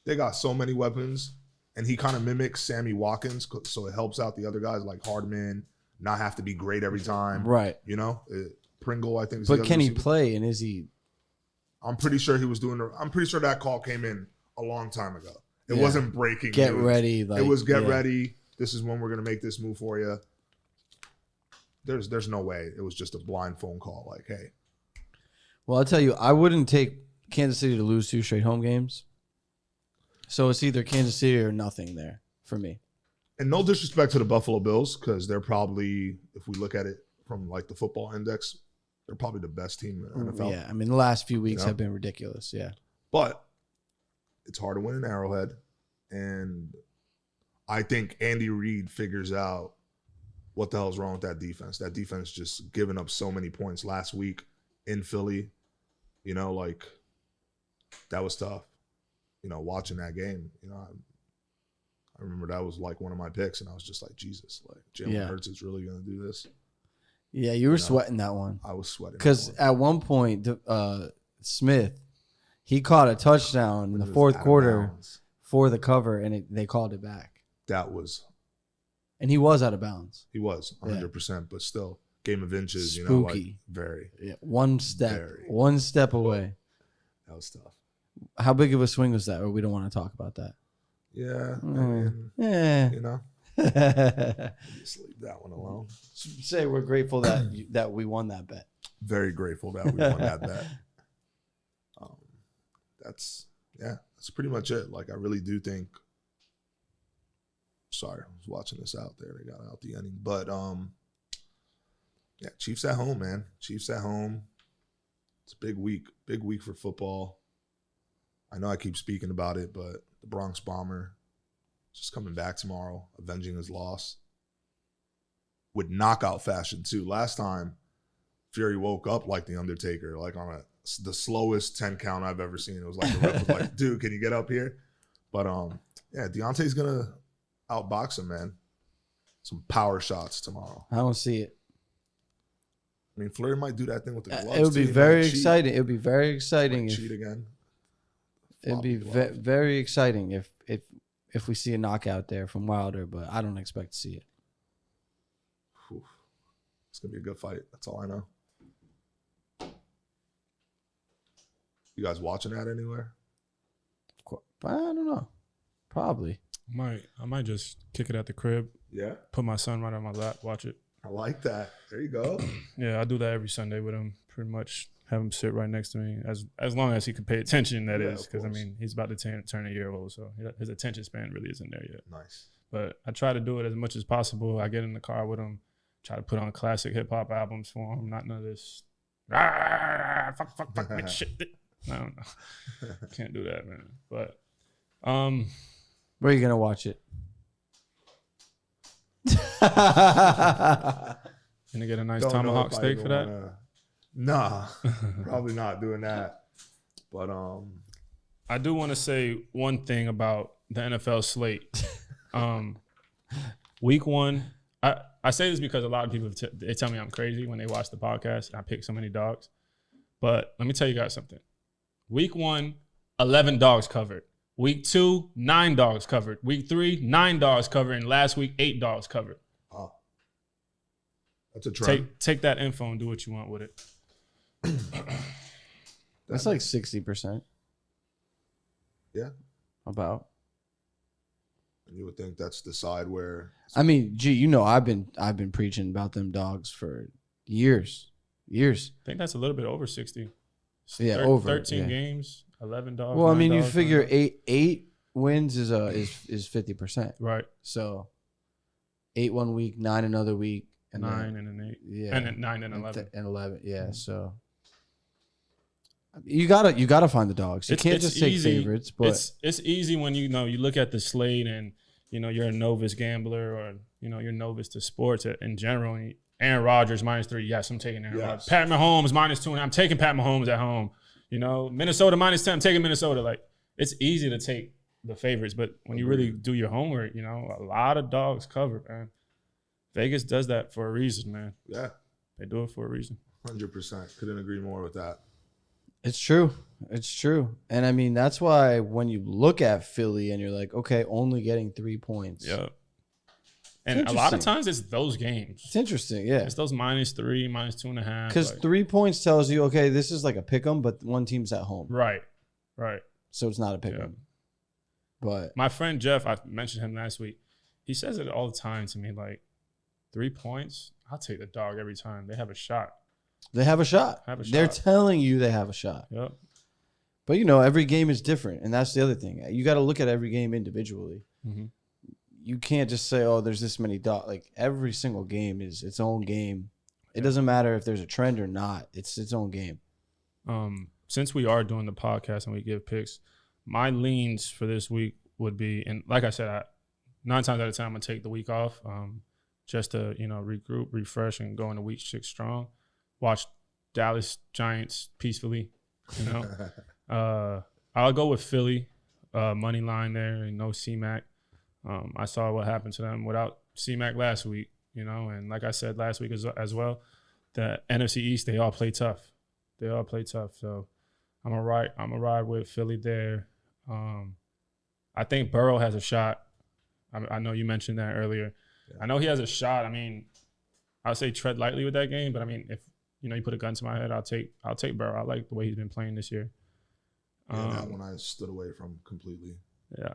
They got so many weapons. And he kind of mimics Sammy Watkins. So it helps out the other guys like Hardman. Not have to be great every time. Right. You know? Pringle, I think. Is But the other can he receiver. play, and is he? I'm pretty sure he was doing. I'm pretty sure that call came in a long time ago. It Yeah. wasn't breaking. Get news. ready. Like, It was get yeah. ready. This is when we're gonna make this move for you. There's no way. It was just a blind phone call. Like, hey, Well, I'll tell you, I wouldn't take Kansas City to lose 2 straight home games. So it's either Kansas City or nothing there for me. and no disrespect to the Buffalo Bills because they're probably, if we look at it from like the football index, they're probably the best team in the NFL. Yeah, I mean, the last few weeks You know? have been ridiculous. Yeah. But it's hard to win in Arrowhead. And I think Andy Reid figures out what the hell's wrong with that defense. That defense just giving up so many points last week in Philly. You know, like, that was tough. You know, watching that game, you know, I remember that was like one of my picks, and I was just like, Jesus, like, Jalen Yeah. Hurts is really going to do this. Yeah, you were sweating that one. I was sweating. Because at one point, Smith, he caught a touchdown in the fourth quarter for the cover, and they called it back. That was. And he was out of bounds. He was 100%, but still, game of inches, Spooky. you know, like very. Yeah, one step away. That was tough. How big of a swing was that? Or we don't want to talk about that. Yeah. You know, just leave that one alone. Say we're grateful that we won that bet. Very grateful that we won that bet. That's pretty much it. Like, I really do think. Sorry, I was watching this out there. They got out the inning, but Chiefs at home, man. Chiefs at home. It's a big week for football. I know I keep speaking about it, but the Bronx Bomber just coming back tomorrow, avenging his loss with knockout fashion too. Last time, Fury woke up like the Undertaker, like on the slowest 10 count I've ever seen. It was like the ref was like, "Dude, can you get up here?" But Deontay's gonna outbox him, man. Some power shots tomorrow. I don't see it. I mean, Fleury might do that thing with the gloves. It would be very exciting. It would be very exciting cheat again. It'd be very exciting if we see a knockout there from Wilder, but I don't expect to see it. Whew. It's gonna be a good fight. That's all I know. You guys watching that anywhere? I don't know. Probably. I might just kick it at the crib. Yeah. Put my son right on my lap, watch it. I like that. There you go. Yeah, I do that every Sunday with him. Pretty much have him sit right next to me as long as he can pay attention. That is, because I mean he's about to turn a year old, so his attention span really isn't there yet. Nice. But I try to do it as much as possible. I get in the car with him, try to put on classic hip hop albums for him. Not none of this. Fuck, shit. I don't know. Can't do that, man. But where are you gonna watch it? Gonna get a nice tomahawk steak for that? Nah, probably not doing that. But I do want to say one thing about the NFL slate. Week 1, I say this because a lot of people they tell me I'm crazy when they watch the podcast. I pick so many dogs, but let me tell you guys something. Week 1, 11 dogs covered. Week 2, 9 dogs covered. Week 3, 9 dogs covered. And last week, 8 dogs covered. Oh, that's a trend. Take that info and do what you want with it. That's like 60%. Yeah. About. And you would think that's the side where. I mean, I've been preaching about them dogs for years. I think that's a little bit over 60. Yeah, over 13 games, 11 dogs. Well, I mean, you figure eight wins is 50%. Right. So 8 one week, 9 another week, and 9 and an 8. Yeah, and then 9 and 11. And 11. Yeah. So you gotta find the dogs. You can't just take favorites. But it's easy when you look at the slate and you're a novice gambler or you're novice to sports in general. And Aaron Rodgers -3. Yes, I'm taking Aaron Rodgers. Pat Mahomes -2. I'm taking Pat Mahomes at home. Minnesota -10. I'm taking Minnesota. Like, it's easy to take the favorites, but when you really do your homework, a lot of dogs cover, man. Vegas does that for a reason, man. Yeah, they do it for a reason. 100%. Couldn't agree more with that. It's true. And I mean, that's why when you look at Philly and you're like, okay, only getting 3 points. Yeah. And a lot of times it's those games. It's interesting, yeah. It's those -3, -2.5. Because 3 points tells you, okay, this is like a pick 'em, but one team's at home. Right. So it's not a pick 'em. But my friend Jeff, I mentioned him last week. He says it all the time to me, like 3 points. I'll take the dog every time. They have a shot. They're telling you they have a shot. Yep. But every game is different, and that's the other thing. You got to look at every game individually. Mm-hmm. You can't just say, "Oh, there's this many dogs." Like, every single game is its own game. It doesn't matter if there's a trend or not. It's its own game. Since we are doing the podcast and we give picks, my leans for this week would be, and like I said, 9 times out of 10, I'm gonna take the week off, just to regroup, refresh, and go into week 6 strong. Watch Dallas Giants peacefully. I'll go with Philly, money line there, no C-Mac. I saw what happened to them without C-Mac last week, and like I said last week as well, the NFC East, they all play tough. They all play tough. So I'm gonna ride with Philly there. I think Burrow has a shot. I know you mentioned that earlier. Yeah. I know he has a shot. I mean, I'll say tread lightly with that game, but I mean, if you put a gun to my head, I'll take Burrow. I like the way he's been playing this year. Yeah, that one I stood away from completely. Yeah.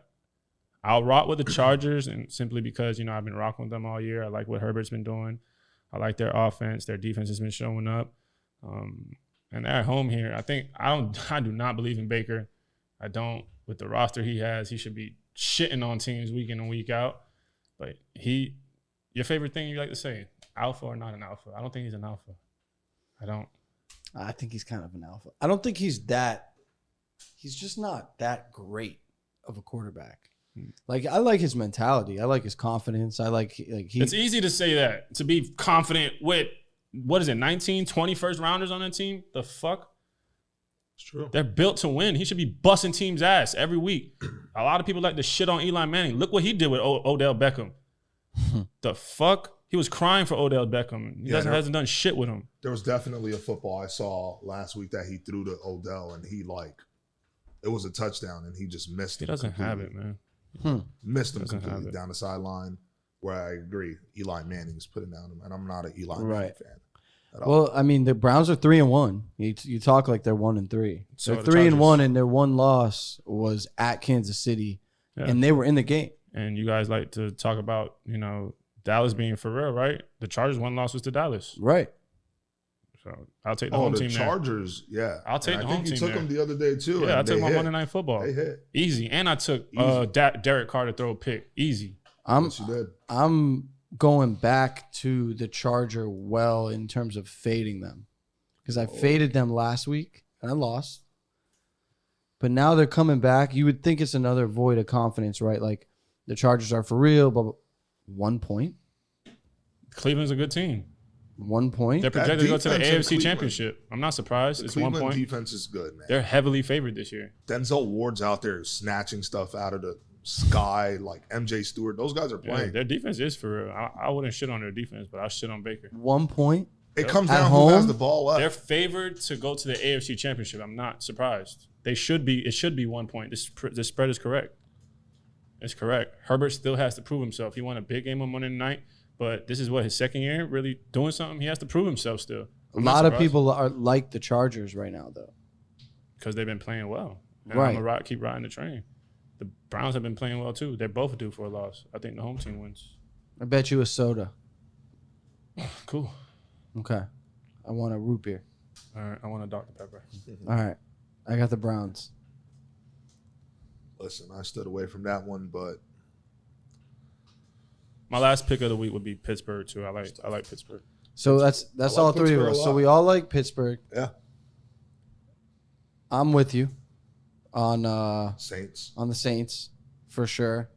I'll rock with the Chargers, and simply because, I've been rocking with them all year. I like what Herbert's been doing. I like their offense. Their defense has been showing up. And they're at home here. I do not believe in Baker. I don't. With the roster he has, he should be shitting on teams week in and week out. But your favorite thing you like to say, alpha or not an alpha? I don't think he's an alpha. I don't. I think he's kind of an alpha. I don't think he's just not that great of a quarterback. Like, I like his mentality. I like his confidence. It's easy to say that, to be confident with, 19, 20 first rounders on that team? The fuck? It's true. They're built to win. He should be busting teams' ass every week. A lot of people like to shit on Eli Manning. Look what he did with Odell Beckham. The fuck? He was crying for Odell Beckham. He hasn't done shit with him. There was definitely a football I saw last week that he threw to Odell, and it was a touchdown, and he just missed it. He doesn't have it, man. Missed him completely down the sideline. Where I agree, Eli Manning's putting down him, and I'm not an Eli Manning fan at all. Well, I mean, the Browns are 3-1. You talk like they're 1-3. So they're 3-1, and their one loss was at Kansas City, and they were in the game. And you guys like to talk about, Dallas being for real, right? The Chargers' one loss was to Dallas, right? So I'll take the home team. Chargers, there. I'll take the home team. I think you took them the other day too. Yeah, I took my Monday Night Football. They hit easy, and I took Derek Carr to throw a pick. Easy. I'm going back to the Charger well in terms of fading them, because I faded them last week and I lost. But now they're coming back. You would think it's another void of confidence, right? Like, the Chargers are for real, but 1 point. Cleveland's a good team. 1 point. They're projected to go to the AFC Championship. I'm not surprised. It's Cleveland 1 point. Defense is good, man. They're heavily favored this year. Denzel Ward's out there snatching stuff out of the sky, like MJ Stewart. Those guys are playing. Yeah, their defense is for real. I wouldn't shit on their defense, but I'll shit on Baker. 1 point. It comes down who has the ball up. They're favored to go to the AFC Championship. I'm not surprised. It should be 1 point. The spread is correct. It's correct. Herbert still has to prove himself. He won a big game on Monday night, but this is his second year really doing something. He has to prove himself still. A lot of people are like the Chargers right now, though, because they've been playing well. And right. I'm gonna keep riding the train. The Browns have been playing well too. They're both due for a loss. I think the home team wins. I bet you a soda. Cool. Okay. I want a root beer. All right. I want a Dr. Pepper. All right. I got the Browns. Listen, I stood away from that one, but my last pick of the week would be Pittsburgh too. I like Pittsburgh. So that's all three of us. So we all like Pittsburgh. Yeah. I'm with you on Saints. On the Saints for sure.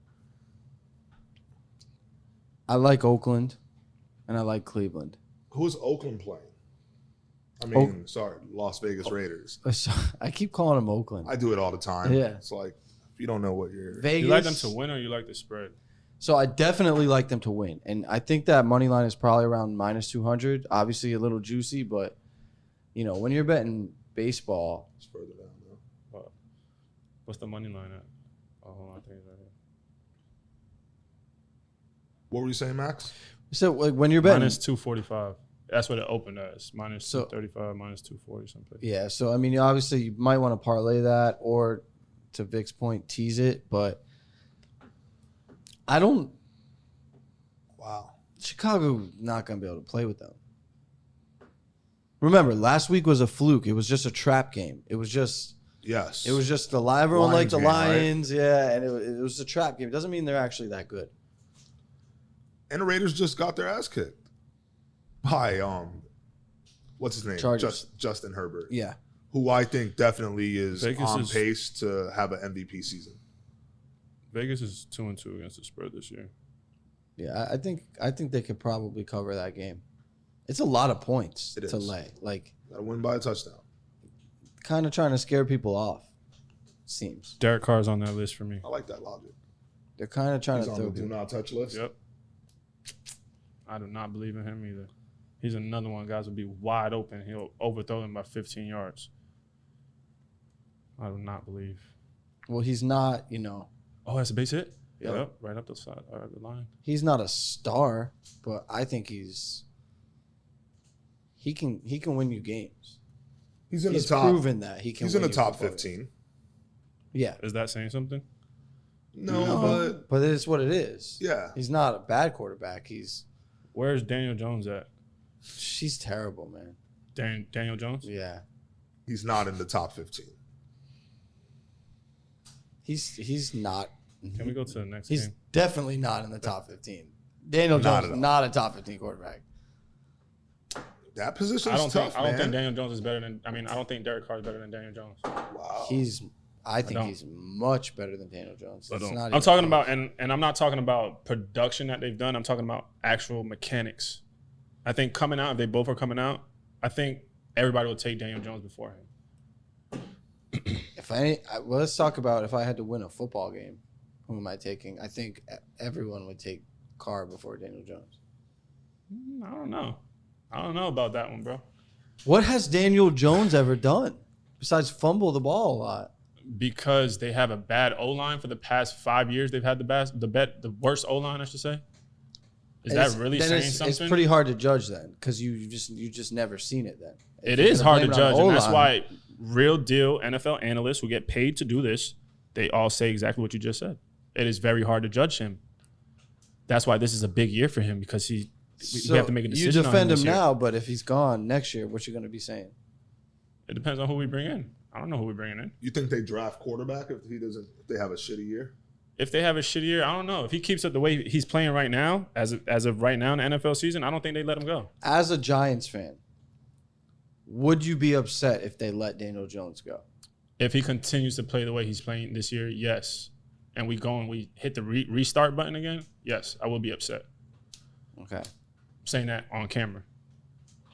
I like Oakland and I like Cleveland. Who's Oakland playing? I mean, Las Vegas Raiders. I keep calling them Oakland. I do it all the time. Yeah. It's like, if you don't know what you're... Vegas. You like them to win or you like the spread? So I definitely like them to win. And I think that money line is probably around minus 200. Obviously a little juicy, but, when you're betting baseball... It's further down, though. What's the money line at? Oh, hold on. I think it's right here. What were you saying, Max? So when you're betting... Minus 245. That's what it opened as. Minus 235, minus 240 something. Yeah, so, obviously you might want to parlay that or, to Vic's point, tease it, but I don't... Wow. Chicago not going to be able to play with them. Remember, last week was a fluke. It was just a trap game. It was just... Yes. It was just the Lions. Everyone liked the Lions, right? Yeah, and it was a trap game. It doesn't mean they're actually that good. And the Raiders just got their ass kicked by what's his name? Chargers. Justin Herbert. Yeah. Who I think definitely is Vegas on is- pace to have an MVP season. Vegas is 2-2 against the spread this year. Yeah, I think they could probably cover that game. It's a lot of points to lay. Like, Gotta win by a touchdown. kind of trying to scare people off, seems. Derek Carr's on that list for me. I like that logic. They're kind of trying He's to on throw the do people. not touch list. Yep. I do not believe in him either. He's another one. Guys will be wide open. He'll overthrow them by 15 yards. I do not believe. Well, he's not, Oh, that's a base hit? Yep. Yep. Right up the side, the line. he's not a star, but I think he can win you games. He's in He's the top. proven that he can. He's in win the you top football 15. games. Yeah, Is that saying something? No, but it's what it is. yeah. He's not a bad quarterback. Where's Daniel Jones at? She's terrible, man. Daniel Jones? Yeah, He's not in the top 15. he's not. Can we go to the next He's game? definitely not in the top 15. Daniel Not Jones at all. not a top 15 quarterback. That position's I don't tough, think man. Daniel Jones is better than. I mean, I don't think Derek Carr is better than Daniel Jones. Wow. I think don't. he's much better than Daniel Jones. It's not I'm even talking close. about, and I'm not talking about production that they've done. I'm talking about actual mechanics. I think coming out, if they both are coming out, I think everybody will take Daniel Jones before him. Well, let's talk about if I had to win a football game, who am I taking? I think everyone would take Carr before Daniel Jones. I don't know. I don't know about that one, bro. What has Daniel Jones ever done besides fumble the ball a lot? Because they have a bad O-line for the past 5 years. They've had the worst O-line, I should say. Is that really saying something? It's pretty hard to judge then because you just never seen it then. It If is you're hard to gonna blame it judge, on and that's O-line, why real deal NFL analysts who get paid to do this, they all say exactly what you just said. It is very hard to judge him. That's why this is a big year for him because we have to make a decision. You defend on him this year. now, but if he's gone next year, what you going to be saying? It depends on who we bring in. I don't know who we bringing in. You think they draft quarterback if they have a shitty year? If they have a shitty year, I don't know. If he keeps it the way he's playing right now, as of right now in the NFL season, I don't think they let him go. As a Giants fan, would you be upset if they let Daniel Jones go? If he continues to play the way he's playing this year, yes. And we hit the restart button again, yes, I will be upset. Okay. I'm saying that on camera.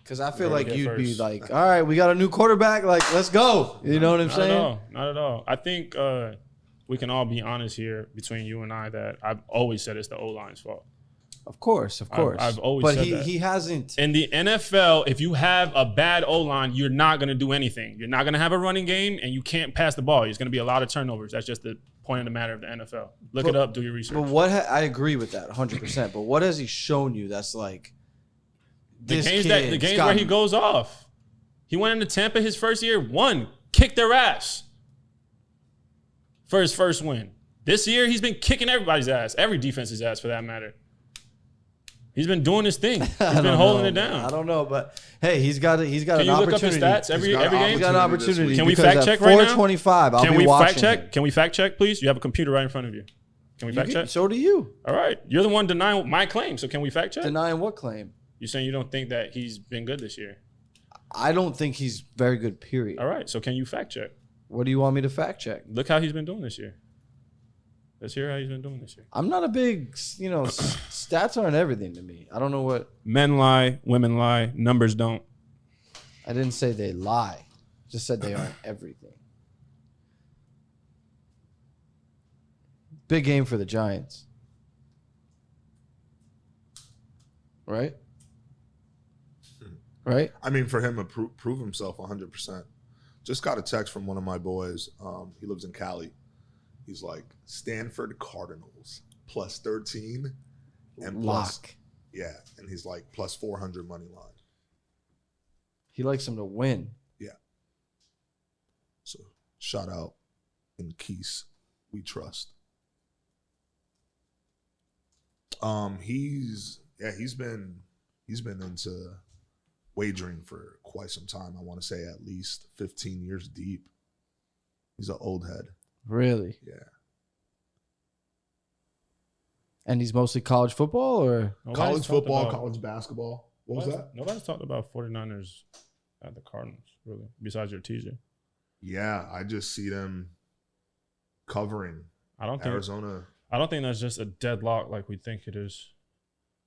Because I feel You heard like it you'd be first. like, all right, we got a new quarterback. Like, let's go. You know what I'm Not saying? at all. Not at all. I think we can all be honest here between you and I that I've always said it's the O-line's fault. Of course. I've always but said that. he hasn't. In the NFL, if you have a bad O-line, you're not going to do anything. You're not going to have a running game, and you can't pass the ball. There's going to be a lot of turnovers. That's just the point of the matter of the NFL. Look it up. Do your research. But I agree with that 100%. But what has he shown you that's like The games where he goes off. He went into Tampa his first year, kicked their ass for his first win. This year, he's been kicking everybody's ass, every defense's ass for that matter. He's been doing his thing. He's been holding it down. I don't know, but hey, he's got Can an you look up his opportunity. stats every game? He's got an opportunity. Can we because fact at check right now? 425, I'll Can be we watching fact check? him. Can we fact check, please? You have a computer right in front of you. Can we fact check? So do you. All right. You're the one denying my claim, so can we fact check? Denying what claim? You're saying you don't think that he's been good this year. I don't think he's very good, period. All right. So can you fact check? What do you want me to fact check? Look how he's been doing this year. Let's hear how he's been doing this year. I'm not a big, stats aren't everything to me. I don't know what. Men lie, women lie, numbers don't. I didn't say they lie. Just said they aren't everything. Big game for the Giants. Right? Right? I mean, for him to prove himself 100%. Just got a text from one of my boys. He lives in Cali. He's like, Stanford Cardinals plus 13 and Lock. Yeah, and he's like plus 400 money line. He likes them to win. Yeah. So shout out in Keys, we trust. He's been into wagering for quite some time. I want to say at least 15 years deep. He's an old head. Really? Yeah. And he's mostly college football or? College football, college basketball. What was that? Nobody's talked about 49ers at the Cardinals, really, besides your teaser. Yeah, I just see them covering Arizona. I don't think that's just a deadlock like we think it is.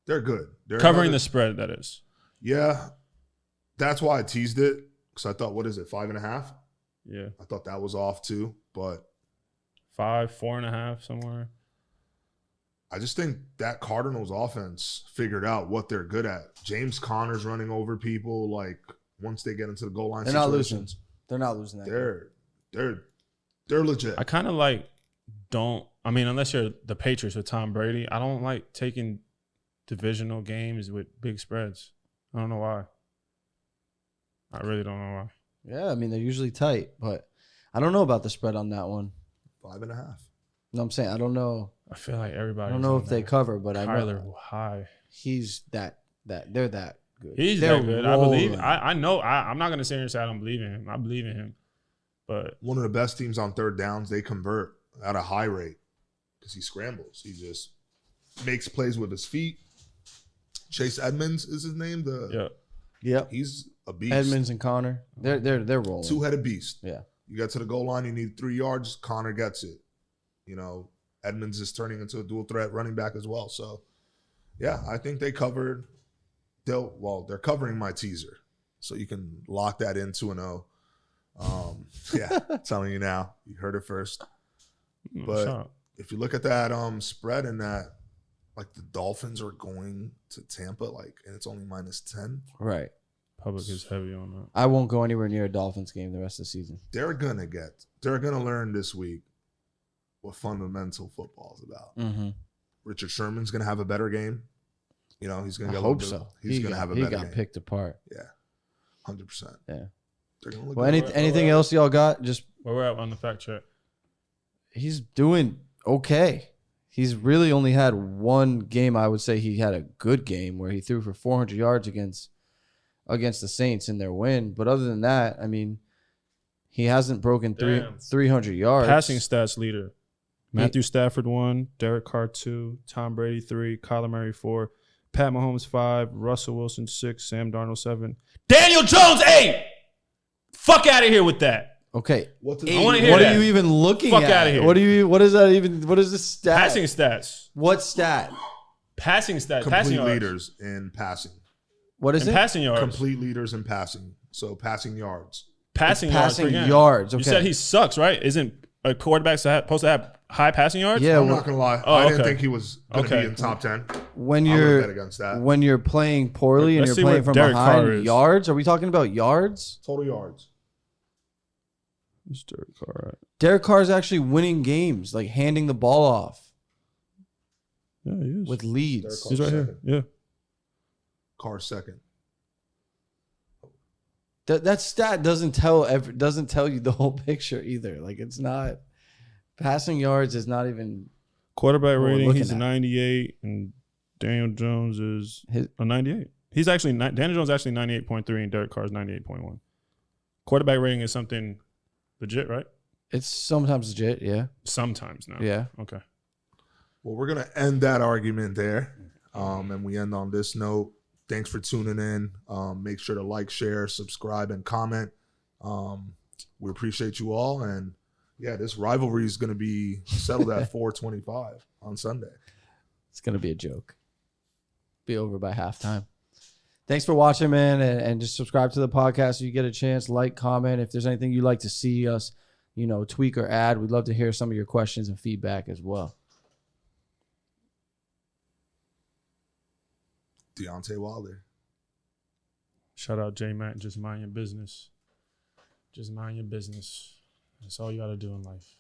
They're good. They're Covering the spread, that is. Yeah. That's why I teased it. Because I thought, what is it, 5.5? Yeah. I thought that was off too. But 5, 4.5 somewhere. I just think that Cardinals offense figured out what they're good at. James Conner's running over people. Like once they get into the goal line, They're not losing. They're not losing that. They're legit. I kind of like unless you're the Patriots with Tom Brady, I don't like taking divisional games with big spreads. I don't know why. I really don't know why. Yeah, I mean, they're usually tight, but I don't know about the spread on that one. 5.5. No, I'm saying I don't know. I feel like everybody. I don't know if they cover, but I Kyler know high. he's that they're that good. He's they're that good. rolling. I believe. I know. I'm not gonna sit here and say I don't believe in him. I believe in him, but One of the best teams on third downs, they convert at a high rate because he scrambles. He just makes plays with his feet. Chase Edmonds is his name. Yep. He's a beast. Edmonds and Connor, they're rolling. Two-headed beast. Yeah. You get to the goal line, you need 3 yards. Connor gets it. Edmonds is turning into a dual threat running back as well. So, yeah, I think they covered. They're covering my teaser, so you can lock that in 2-0. Yeah, telling you now, you heard it first. But if you look at that spread and that, like the Dolphins are going to Tampa, and it's only -10. Right. Public is heavy on that. I won't go anywhere near a Dolphins game the rest of the season. They're gonna learn this week what fundamental football is about. Mm-hmm. Richard Sherman's gonna have a better game. He's gonna. I hope so. He's gonna have a better game. He got picked apart. Yeah, 100%. Yeah. They're gonna look. Well, anything else y'all got? Just where we're at on the fact check. He's doing okay. He's really only had one game. I would say he had a good game where he threw for 400 yards against the Saints in their win. But other than that, I mean, he hasn't broken 300 yards. Passing stats leader. Matthew Stafford 1, Derek Carr 2, Tom Brady 3, Kyler Murray 4, Pat Mahomes 5, Russell Wilson 6, Sam Darnold 7, Daniel Jones 8. Fuck out of here with that. Okay. I want to hear what that. are you even looking Fuck at? out of here. What is that even? What is the stat? Passing stats. What stat? Passing stats. Complete Passing yards. leaders in passing. What is and it? Passing yards. Complete leaders in passing. So passing yards. Passing yards. Okay. You said he sucks, right? Isn't a quarterback supposed to have high passing yards? Yeah. I'm not gonna lie. I didn't think he was gonna be in top 10. When I you're would bet against that. when you're playing poorly and Let's you're see playing what from Derek Carr behind, is. yards. Are we talking about yards? Total yards. It's Derek Carr. Derek Carr is actually winning games, like handing the ball off Yeah, he is. with leads. He's right second. here. Yeah. Carr second. That stat doesn't tell you the whole picture either. Like it's not passing yards is not even Quarterback we're rating, looking he's a at. 98, and Daniel Jones is a 98. He's actually Daniel Jones is actually 98.3, and Derek Carr is 98.1. Quarterback rating is something legit, right? It's sometimes legit, yeah. Sometimes now. Yeah. Okay. Well, we're gonna end that argument there, and we end on this note. Thanks for tuning in. Make sure to like, share, subscribe, and comment. We appreciate you all, and yeah, this rivalry is gonna be settled at 4:25 on Sunday. It's gonna be a joke. Be over by halftime. Thanks for watching, man, and just subscribe to the podcast so you get a chance. Like, comment. If there's anything you'd like to see us, tweak or add, we'd love to hear some of your questions and feedback as well. Deontay Wilder. Shout out J-Mac. Just mind your business. Just mind your business. That's all you got to do in life.